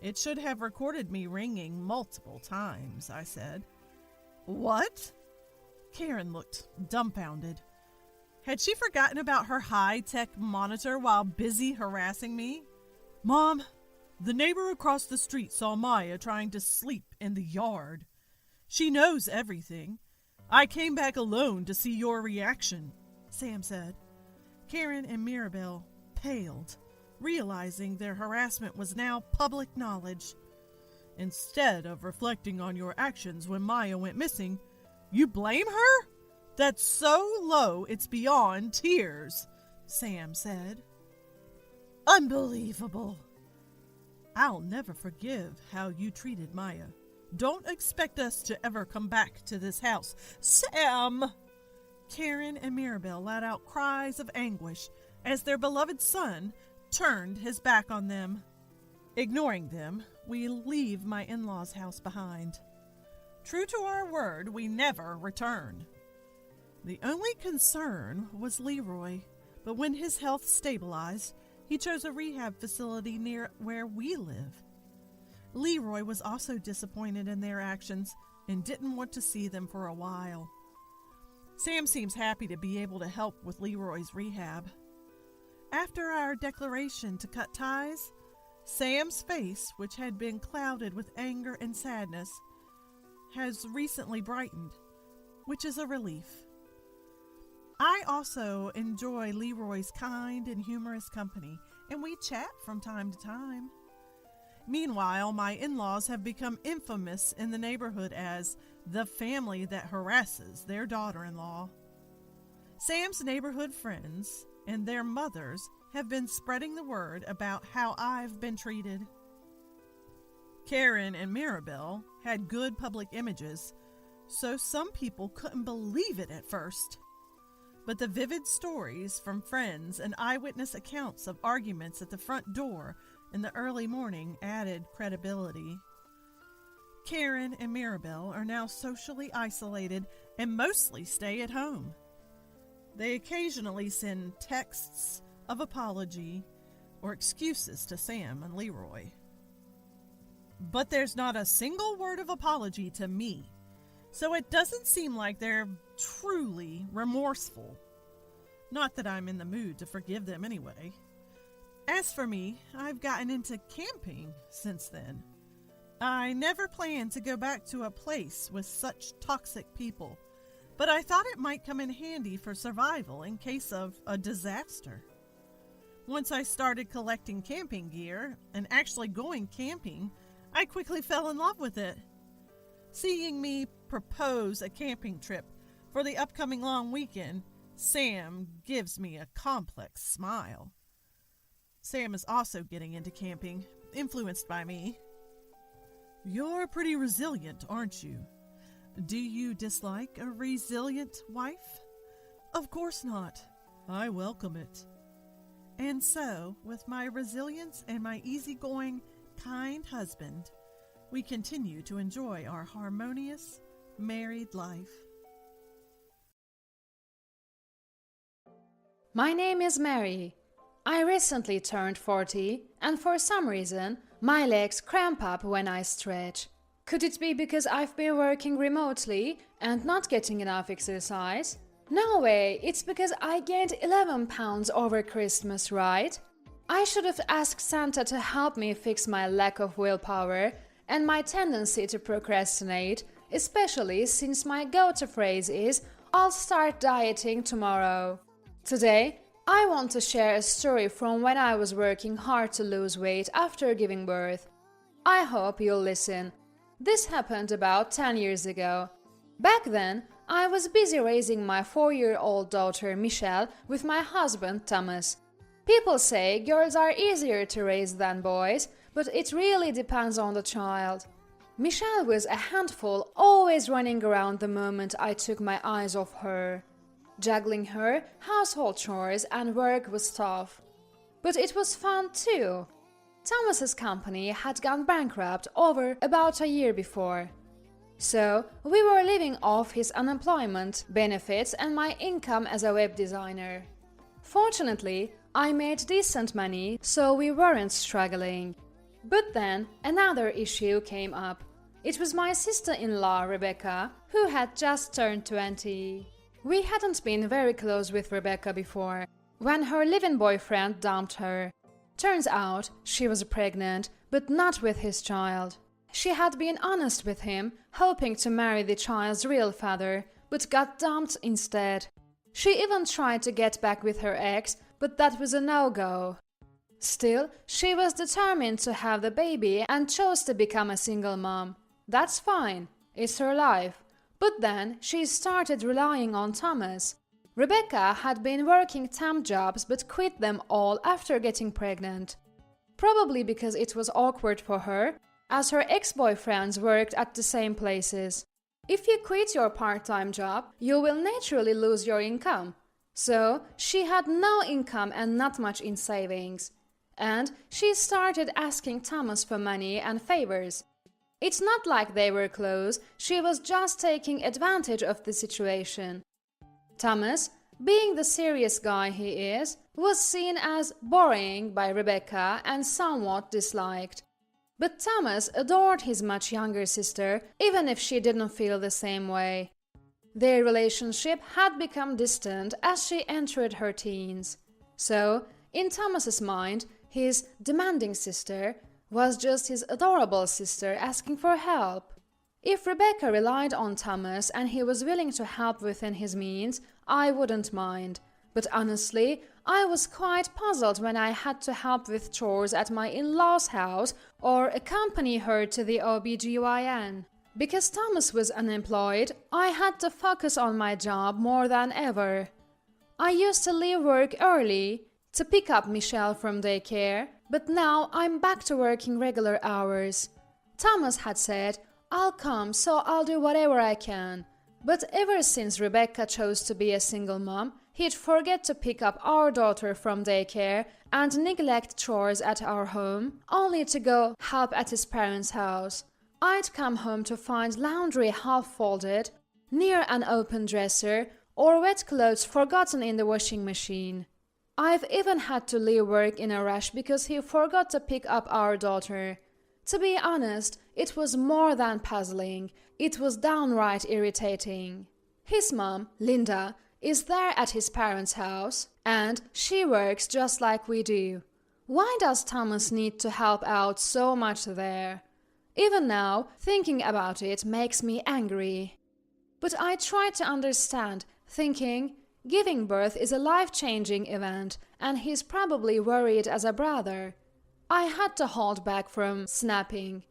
It should have recorded me ringing multiple times," I said. "What?" Karen looked dumbfounded. Had she forgotten about her high-tech monitor while busy harassing me? "Mom, the neighbor across the street saw Maya trying to sleep in the yard. She knows everything. I came back alone to see your reaction," Sam said. Karen and Mirabelle paled, realizing their harassment was now public knowledge. "Instead of reflecting on your actions when Maya went missing, you blame her? That's so low it's beyond tears," Sam said. "Unbelievable. I'll never forgive how you treated Maya. Don't expect us to ever come back to this house. Sam!" Karen and Mirabelle let out cries of anguish as their beloved son turned his back on them. Ignoring them, we leave my in-laws' house behind. True to our word, we never returned. The only concern was Leroy, but when his health stabilized, he chose a rehab facility near where we live. Leroy was also disappointed in their actions and didn't want to see them for a while. Sam seems happy to be able to help with Leroy's rehab. After our declaration to cut ties, Sam's face, which had been clouded with anger and sadness, has recently brightened, which is a relief. I also enjoy Leroy's kind and humorous company, and we chat from time to time. Meanwhile, my in-laws have become infamous in the neighborhood as the family that harasses their daughter-in-law. Sam's neighborhood friends and their mothers have been spreading the word about how I've been treated. Karen and Maribel had good public images, so some people couldn't believe it at first. But the vivid stories from friends and eyewitness accounts of arguments at the front door in the early morning added credibility. Karen and Maribel are now socially isolated and mostly stay at home. They occasionally send texts of apology or excuses to Sam and Leroy. But there's not a single word of apology to me, so it doesn't seem like they're truly remorseful. Not that I'm in the mood to forgive them anyway. As for me, I've gotten into camping since then. I never planned to go back to a place with such toxic people, but I thought it might come in handy for survival in case of a disaster. Once I started collecting camping gear and actually going camping, I quickly fell in love with it. Seeing me propose a camping trip for the upcoming long weekend, Sam gives me a complex smile. Sam is also getting into camping, influenced by me. You're pretty resilient, aren't you? Do you dislike a resilient wife? Of course not. I welcome it. And so, with my resilience and my easygoing, kind husband, we continue to enjoy our harmonious, married life. My name is Mary. I recently turned 40, and for some reason, my legs cramp up when I stretch. Could it be because I've been working remotely and not getting enough exercise? No way, it's because I gained 11 pounds over Christmas, right? I should have asked Santa to help me fix my lack of willpower and my tendency to procrastinate, especially since my go-to phrase is, I'll start dieting tomorrow. Today, I want to share a story from when I was working hard to lose weight after giving birth. I hope you'll listen. This happened about 10 years ago. Back then, I was busy raising my 4-year-old daughter Michelle with my husband Thomas. People say girls are easier to raise than boys, but it really depends on the child. Michelle was a handful, always running around the moment I took my eyes off her. Juggling her, household chores and work was tough. But it was fun too. Thomas's company had gone bankrupt over about a year before. So we were living off his unemployment benefits and my income as a web designer. Fortunately, I made decent money, so we weren't struggling. But then another issue came up. It was my sister-in-law, Rebecca, who had just turned 20. We hadn't been very close with Rebecca before, when her live-in boyfriend dumped her. Turns out she was pregnant, but not with his child. She had been honest with him, hoping to marry the child's real father, but got dumped instead. She even tried to get back with her ex, but that was a no-go. Still, she was determined to have the baby and chose to become a single mom. That's fine, it's her life. But then she started relying on Thomas. Rebecca had been working temp jobs but quit them all after getting pregnant. Probably because it was awkward for her, as her ex-boyfriends worked at the same places. If you quit your part-time job, you will naturally lose your income. So she had no income and not much in savings. And she started asking Thomas for money and favors. It's not like they were close, she was just taking advantage of the situation. Thomas, being the serious guy he is, was seen as boring by Rebecca and somewhat disliked. But Thomas adored his much younger sister, even if she didn't feel the same way. Their relationship had become distant as she entered her teens. So, in Thomas's mind, his demanding sister was just his adorable sister asking for help. If Rebecca relied on Thomas and he was willing to help within his means, I wouldn't mind. But honestly, I was quite puzzled when I had to help with chores at my in-laws' house or accompany her to the OBGYN. Because Thomas was unemployed, I had to focus on my job more than ever. I used to leave work early to pick up Michelle from daycare, but now I'm back to working regular hours. Thomas had said, "I'll come, so I'll do whatever I can." But ever since Rebecca chose to be a single mom, he'd forget to pick up our daughter from daycare and neglect chores at our home, only to go help at his parents' house. I'd come home to find laundry half-folded, near an open dresser, or wet clothes forgotten in the washing machine. I've even had to leave work in a rush because he forgot to pick up our daughter. To be honest, it was more than puzzling. It was downright irritating. His mom, Linda, is there at his parents' house, and she works just like we do. Why does Thomas need to help out so much there? Even now, thinking about it makes me angry. But I try to understand, thinking, giving birth is a life-changing event, and he's probably worried as a brother. I had to hold back from snapping.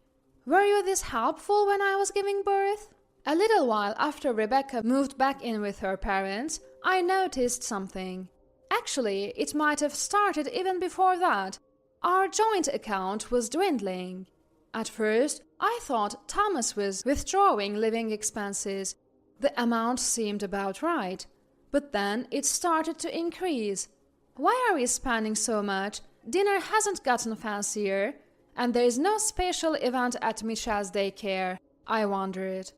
"Were you this helpful when I was giving birth?" A little while after Rebecca moved back in with her parents, I noticed something. Actually, it might have started even before that. Our joint account was dwindling. At first, I thought Thomas was withdrawing living expenses. The amount seemed about right. But then it started to increase. Why are we spending so much? Dinner hasn't gotten fancier, and there is no special event at Michelle's daycare, I wondered.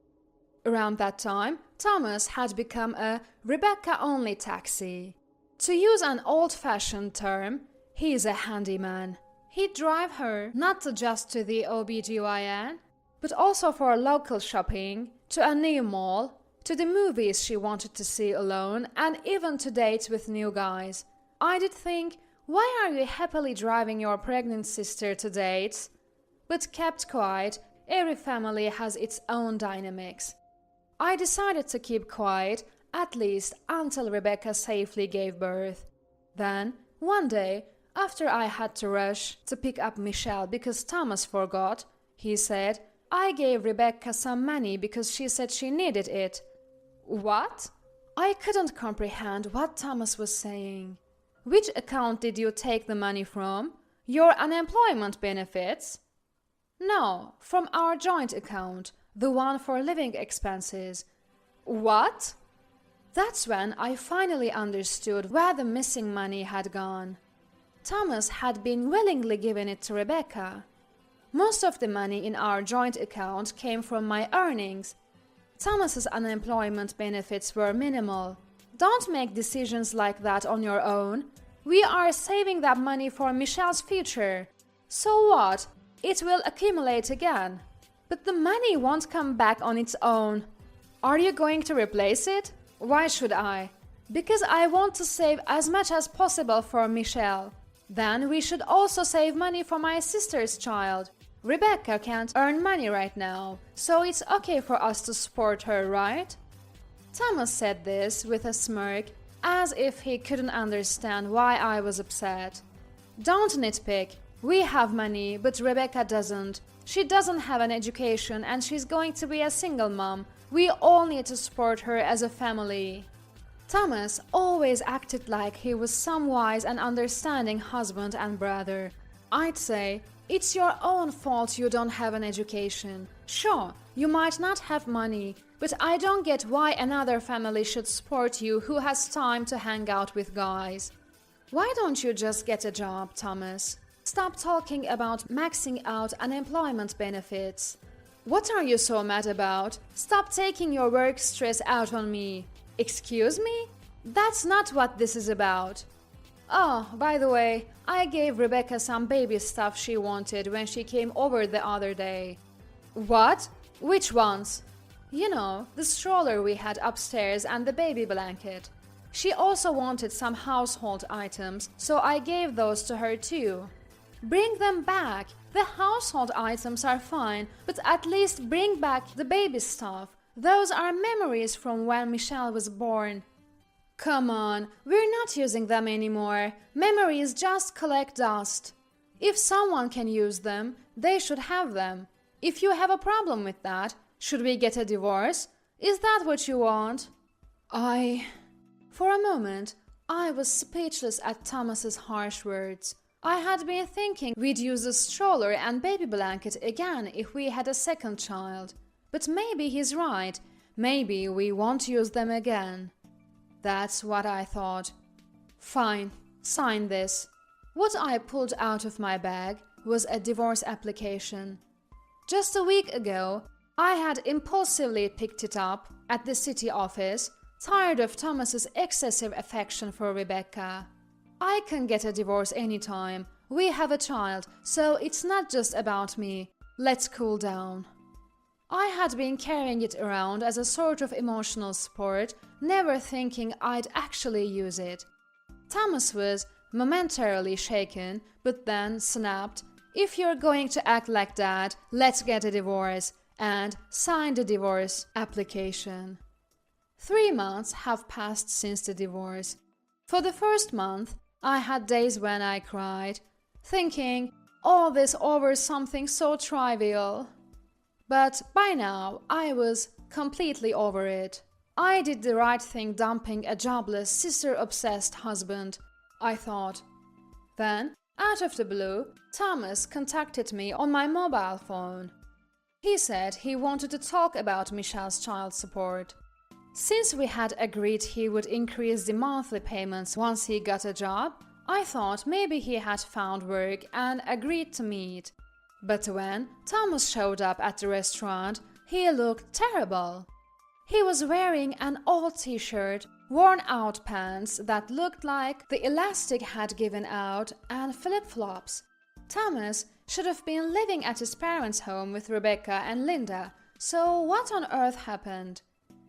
Around that time, Thomas had become a Rebecca-only taxi. To use an old-fashioned term, he is a handyman. He'd drive her not just to the OBGYN, but also for local shopping, to a new mall, to the movies she wanted to see alone, and even to dates with new guys. I did think, why are you happily driving your pregnant sister to dates? But kept quiet. Every family has its own dynamics. I decided to keep quiet, at least until Rebecca safely gave birth. Then, one day, after I had to rush to pick up Michelle because Thomas forgot, he said, I gave Rebecca some money because she said she needed it. What? I couldn't comprehend what Thomas was saying. Which account did you take the money from? Your unemployment benefits? No, from our joint account, the one for living expenses. What? That's when I finally understood where the missing money had gone. Thomas had been willingly giving it to Rebecca. Most of the money in our joint account came from my earnings. Thomas's unemployment benefits were minimal. Don't make decisions like that on your own. We are saving that money for Michelle's future. So what? It will accumulate again. But the money won't come back on its own. Are you going to replace it? Why should I? Because I want to save as much as possible for Michelle. Then we should also save money for my sister's child. Rebecca can't earn money right now, so it's okay for us to support her, right? Thomas said this with a smirk, as if he couldn't understand why I was upset. Don't nitpick. We have money, but Rebecca doesn't. She doesn't have an education and she's going to be a single mom. We all need to support her as a family. Thomas always acted like he was some wise and understanding husband and brother. I'd say, it's your own fault you don't have an education. Sure, you might not have money, but I don't get why another family should support you who has time to hang out with guys. Why don't you just get a job, Thomas? Stop talking about maxing out unemployment benefits. What are you so mad about? Stop taking your work stress out on me. Excuse me? That's not what this is about. Oh, by the way, I gave Rebecca some baby stuff she wanted when she came over the other day. What? Which ones? You know, the stroller we had upstairs and the baby blanket. She also wanted some household items, so I gave those to her too. Bring them back. The household items are fine, but at least bring back the baby stuff. Those are memories from when Michelle was born. Come on, we're not using them anymore. Memories just collect dust. If someone can use them, they should have them. If you have a problem with that, should we get a divorce? Is that what you want? For a moment, I was speechless at Thomas's harsh words. I had been thinking we'd use a stroller and baby blanket again if we had a second child. But maybe he's right. Maybe we won't use them again. That's what I thought. Fine, sign this. What I pulled out of my bag was a divorce application. Just a week ago, I had impulsively picked it up at the city office, tired of Thomas's excessive affection for Rebecca. I can get a divorce anytime. We have a child, so it's not just about me. Let's cool down. I had been carrying it around as a sort of emotional support, never thinking I'd actually use it. Thomas was momentarily shaken, but then snapped, "If you're going to act like that, let's get a divorce," and signed the divorce application. 3 months have passed since the divorce. For the first month, I had days when I cried, thinking all this over something so trivial. But by now, I was completely over it. I did the right thing dumping a jobless, sister-obsessed husband, I thought. Then, out of the blue, Thomas contacted me on my mobile phone. He said he wanted to talk about Michelle's child support. Since we had agreed he would increase the monthly payments once he got a job, I thought maybe he had found work and agreed to meet. But when Thomas showed up at the restaurant, he looked terrible. He was wearing an old t-shirt, worn-out pants that looked like the elastic had given out, and flip-flops. Thomas should have been living at his parents' home with Rebecca and Linda, so what on earth happened?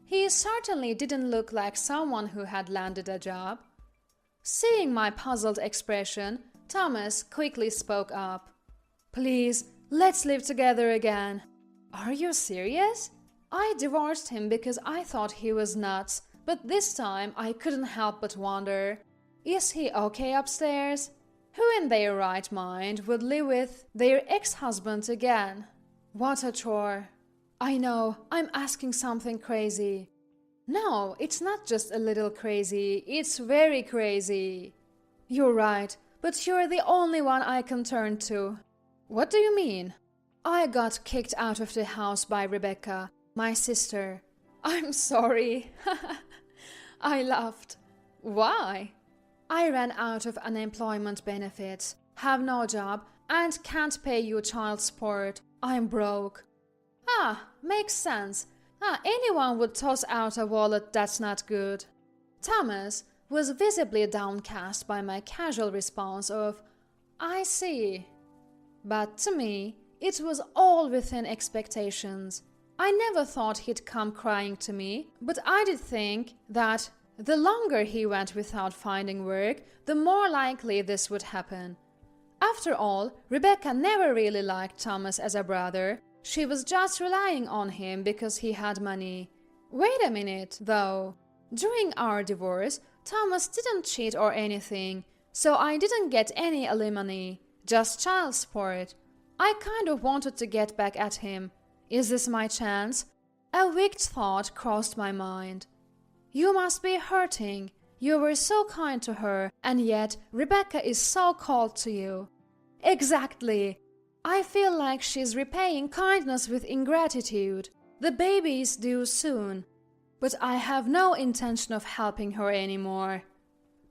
He certainly didn't look like someone who had landed a job. Seeing my puzzled expression, Thomas quickly spoke up. "Please, let's live together again." "Are you serious?" I divorced him because I thought he was nuts, but this time I couldn't help but wonder, is he okay upstairs? Who in their right mind would live with their ex-husband again? What a chore. I know, I'm asking something crazy. No, it's not just a little crazy, it's very crazy. You're right, but you're the only one I can turn to. What do you mean? I got kicked out of the house by Rebecca, my sister. I'm sorry. I laughed. Why? I ran out of unemployment benefits, have no job, and can't pay you child support. I'm broke. Makes sense. Anyone would toss out a wallet that's not good. Thomas was visibly downcast by my casual response of, "I see." But to me, it was all within expectations. I never thought he'd come crying to me, but I did think that the longer he went without finding work, the more likely this would happen. After all, Rebecca never really liked Thomas as a brother. She was just relying on him because he had money. Wait a minute, though. During our divorce, Thomas didn't cheat or anything, so I didn't get any alimony, just child support. I kind of wanted to get back at him. Is this my chance? A wicked thought crossed my mind. You must be hurting. You were so kind to her, and yet Rebecca is so cold to you. Exactly. I feel like she's repaying kindness with ingratitude. The baby is due soon. But I have no intention of helping her anymore.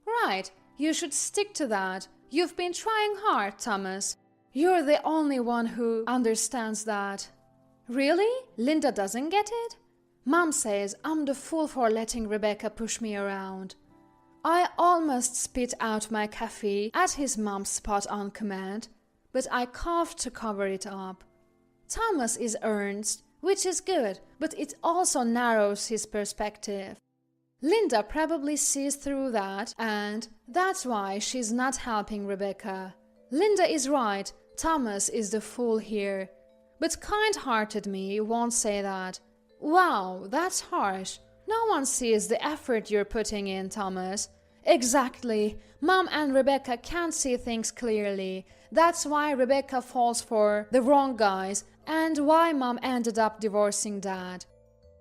Right, you should stick to that. You've been trying hard, Thomas. You're the only one who understands that. Really? Linda doesn't get it? Mom says I'm the fool for letting Rebecca push me around. I almost spit out my coffee at his mom's spot-on command, but I coughed to cover it up. Thomas is earnest, which is good, but it also narrows his perspective. Linda probably sees through that, and that's why she's not helping Rebecca. Linda is right, Thomas is the fool here. But kind-hearted me won't say that. Wow, that's harsh. No one sees the effort you're putting in, Thomas. Exactly. Mom and Rebecca can't see things clearly. That's why Rebecca falls for the wrong guys and why Mom ended up divorcing Dad.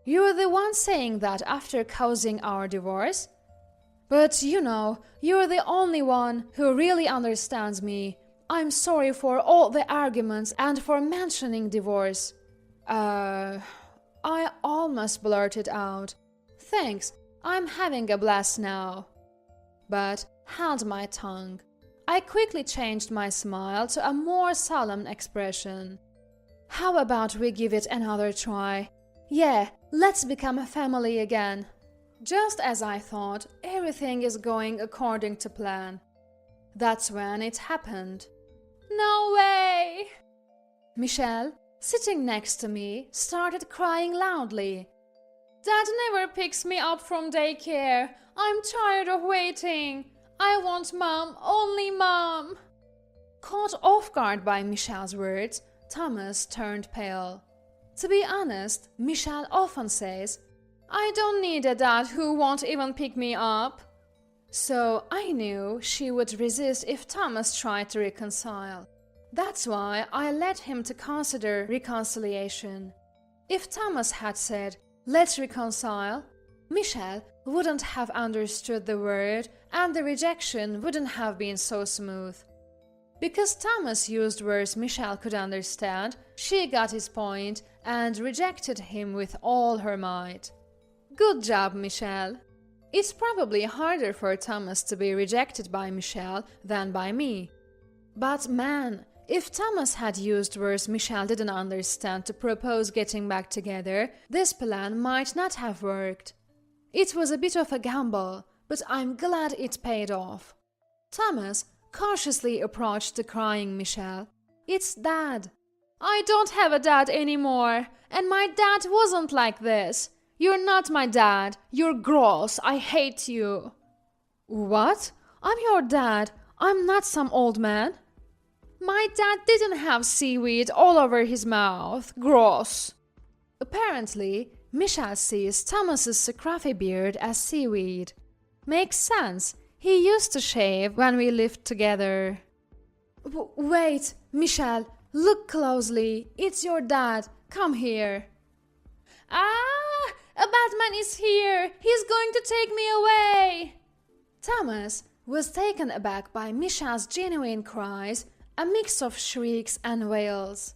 You're the one saying that after causing our divorce? But you're the only one who really understands me. I'm sorry for all the arguments and for mentioning divorce. I almost blurted out. Thanks, I'm having a blast now. But held my tongue. I quickly changed my smile to a more solemn expression. How about we give it another try? Yeah, let's become a family again. Just as I thought, everything is going according to plan. That's when it happened. No way! Michelle, sitting next to me, started crying loudly. Dad never picks me up from daycare. I'm tired of waiting. I want Mom, only Mom. Caught off guard by Michelle's words, Thomas turned pale. To be honest, Michelle often says, I don't need a dad who won't even pick me up. So I knew she would resist if Thomas tried to reconcile. That's why I led him to consider reconciliation. If Thomas had said, let's reconcile, Michelle wouldn't have understood the word and the rejection wouldn't have been so smooth. Because Thomas used words Michelle could understand, she got his point and rejected him with all her might. Good job, Michelle. It's probably harder for Thomas to be rejected by Michelle than by me. But man, if Thomas had used words Michelle didn't understand to propose getting back together, this plan might not have worked. It was a bit of a gamble, but I'm glad it paid off. Thomas cautiously approached the crying Michelle. It's Dad. I don't have a dad anymore, and my dad wasn't like this. You're not my dad. You're gross. I hate you. What? I'm your dad. I'm not some old man. My dad didn't have seaweed all over his mouth. Gross. Apparently, Michelle sees Thomas's scruffy beard as seaweed. Makes sense. He used to shave when we lived together. Wait, Michelle, look closely. It's your dad. Come here. Ah! A bad man is here! He's going to take me away! Thomas was taken aback by Michelle's genuine cries, a mix of shrieks and wails.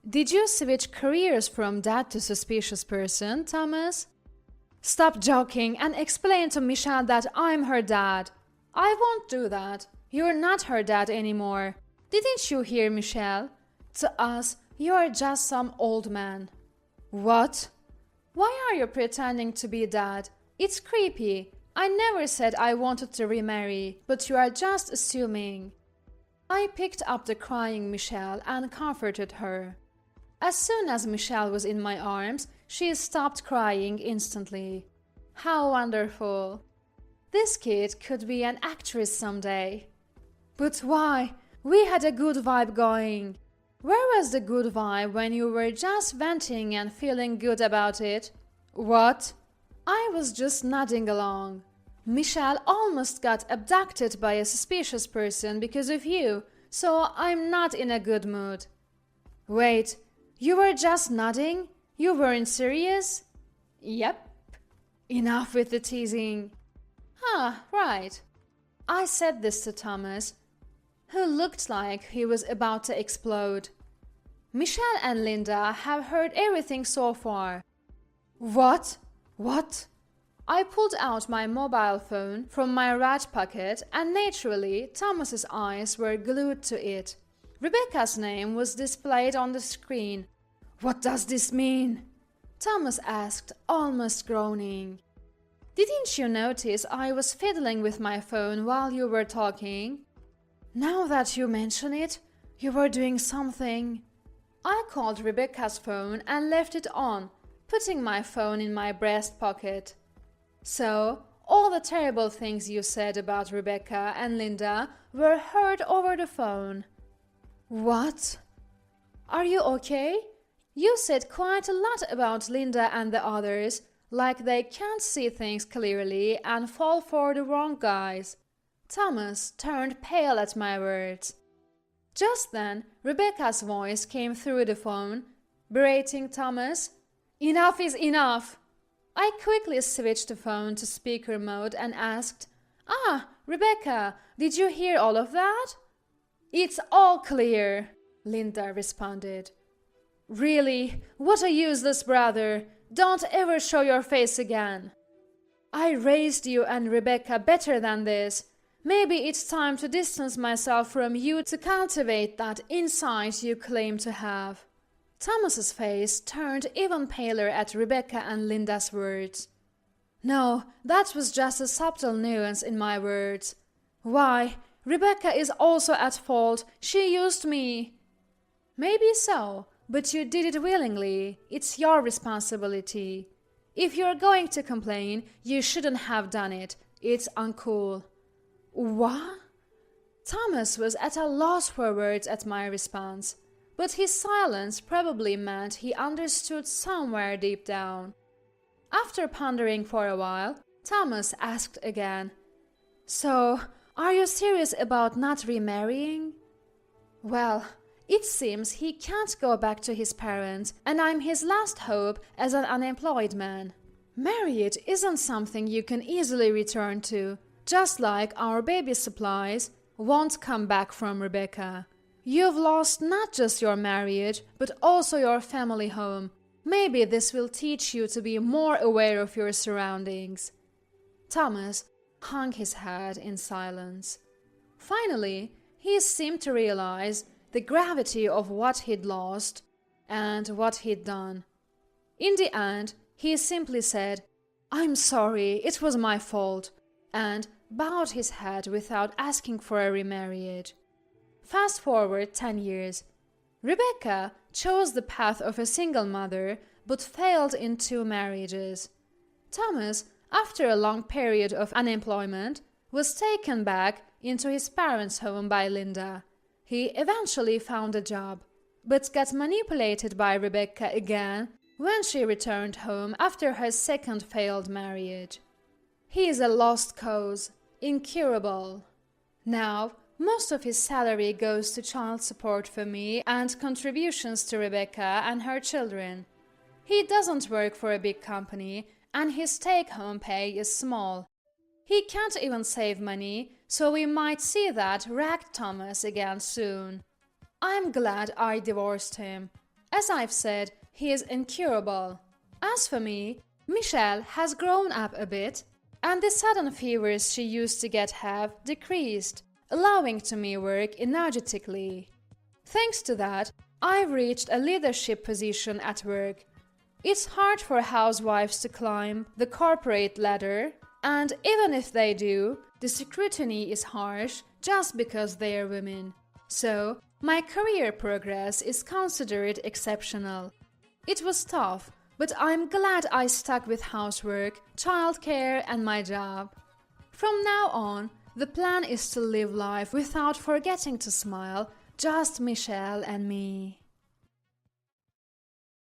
Did you switch careers from dad to suspicious person, Thomas? Stop joking and explain to Michelle that I'm her dad. I won't do that. You're not her dad anymore. Didn't you hear, Michelle? To us, you're just some old man. What? Why are you pretending to be dad? It's creepy. I never said I wanted to remarry, but you are just assuming. I picked up the crying Michelle and comforted her. As soon as Michelle was in my arms, she stopped crying instantly. How wonderful. This kid could be an actress someday. But why? We had a good vibe going. Where was the good vibe when you were just venting and feeling good about it? What? I was just nodding along. Michelle almost got abducted by a suspicious person because of you, so I'm not in a good mood. Wait, you were just nodding? You weren't serious? Yep. Enough with the teasing. Right. I said this to Thomas, who looked like he was about to explode. Michelle and Linda have heard everything so far. What? What? I pulled out my mobile phone from my right pocket and naturally Thomas's eyes were glued to it. Rebecca's name was displayed on the screen. What does this mean? Thomas asked, almost groaning. Didn't you notice I was fiddling with my phone while you were talking? Now that you mention it, you were doing something. I called Rebecca's phone and left it on, putting my phone in my breast pocket. So, all the terrible things you said about Rebecca and Linda were heard over the phone. What? Are you okay? You said quite a lot about Linda and the others, like they can't see things clearly and fall for the wrong guys. Thomas turned pale at my words. Just then, Rebecca's voice came through the phone, berating Thomas. "Enough is enough!" I quickly switched the phone to speaker mode and asked, "Ah, Rebecca, did you hear all of that?" "It's all clear," Linda responded. "Really? What a useless brother! Don't ever show your face again." "I raised you and Rebecca better than this. Maybe it's time to distance myself from you to cultivate that insight you claim to have." Thomas's face turned even paler at Rebecca and Linda's words. "No, that was just a subtle nuance in my words. Why, Rebecca is also at fault. She used me." "Maybe so, but you did it willingly. It's your responsibility. If you're going to complain, you shouldn't have done it. It's uncool." "What?" Thomas was at a loss for words at my response, but his silence probably meant he understood somewhere deep down. After pondering for a while, Thomas asked again, "So, are you serious about not remarrying?" "Well, it seems he can't go back to his parents, and I'm his last hope as an unemployed man. Marriage isn't something you can easily return to, just like our baby supplies won't come back from Rebecca. You've lost not just your marriage, but also your family home. Maybe this will teach you to be more aware of your surroundings." Thomas hung his head in silence. Finally, he seemed to realize the gravity of what he'd lost and what he'd done. In the end, he simply said, "I'm sorry, it was my fault," and bowed his head without asking for a remarriage. Fast forward 10 years. Rebecca chose the path of a single mother, but failed in 2 marriages. Thomas, after a long period of unemployment, was taken back into his parents' home by Linda. He eventually found a job, but got manipulated by Rebecca again when she returned home after her second failed marriage. He is a lost cause, incurable. Now, most of his salary goes to child support for me and contributions to Rebecca and her children. He doesn't work for a big company, and his take-home pay is small. He can't even save money, so we might see that wrecked Thomas again soon. I'm glad I divorced him. As I've said, he is incurable. As for me, Michelle has grown up a bit, and the sudden fevers she used to get have decreased, allowing to me work energetically. Thanks to that, I've reached a leadership position at work. It's hard for housewives to climb the corporate ladder, and even if they do, the scrutiny is harsh just because they're women. So, my career progress is considered exceptional. It was tough, but I'm glad I stuck with housework, childcare, and my job. From now on, the plan is to live life without forgetting to smile, just Michelle and me.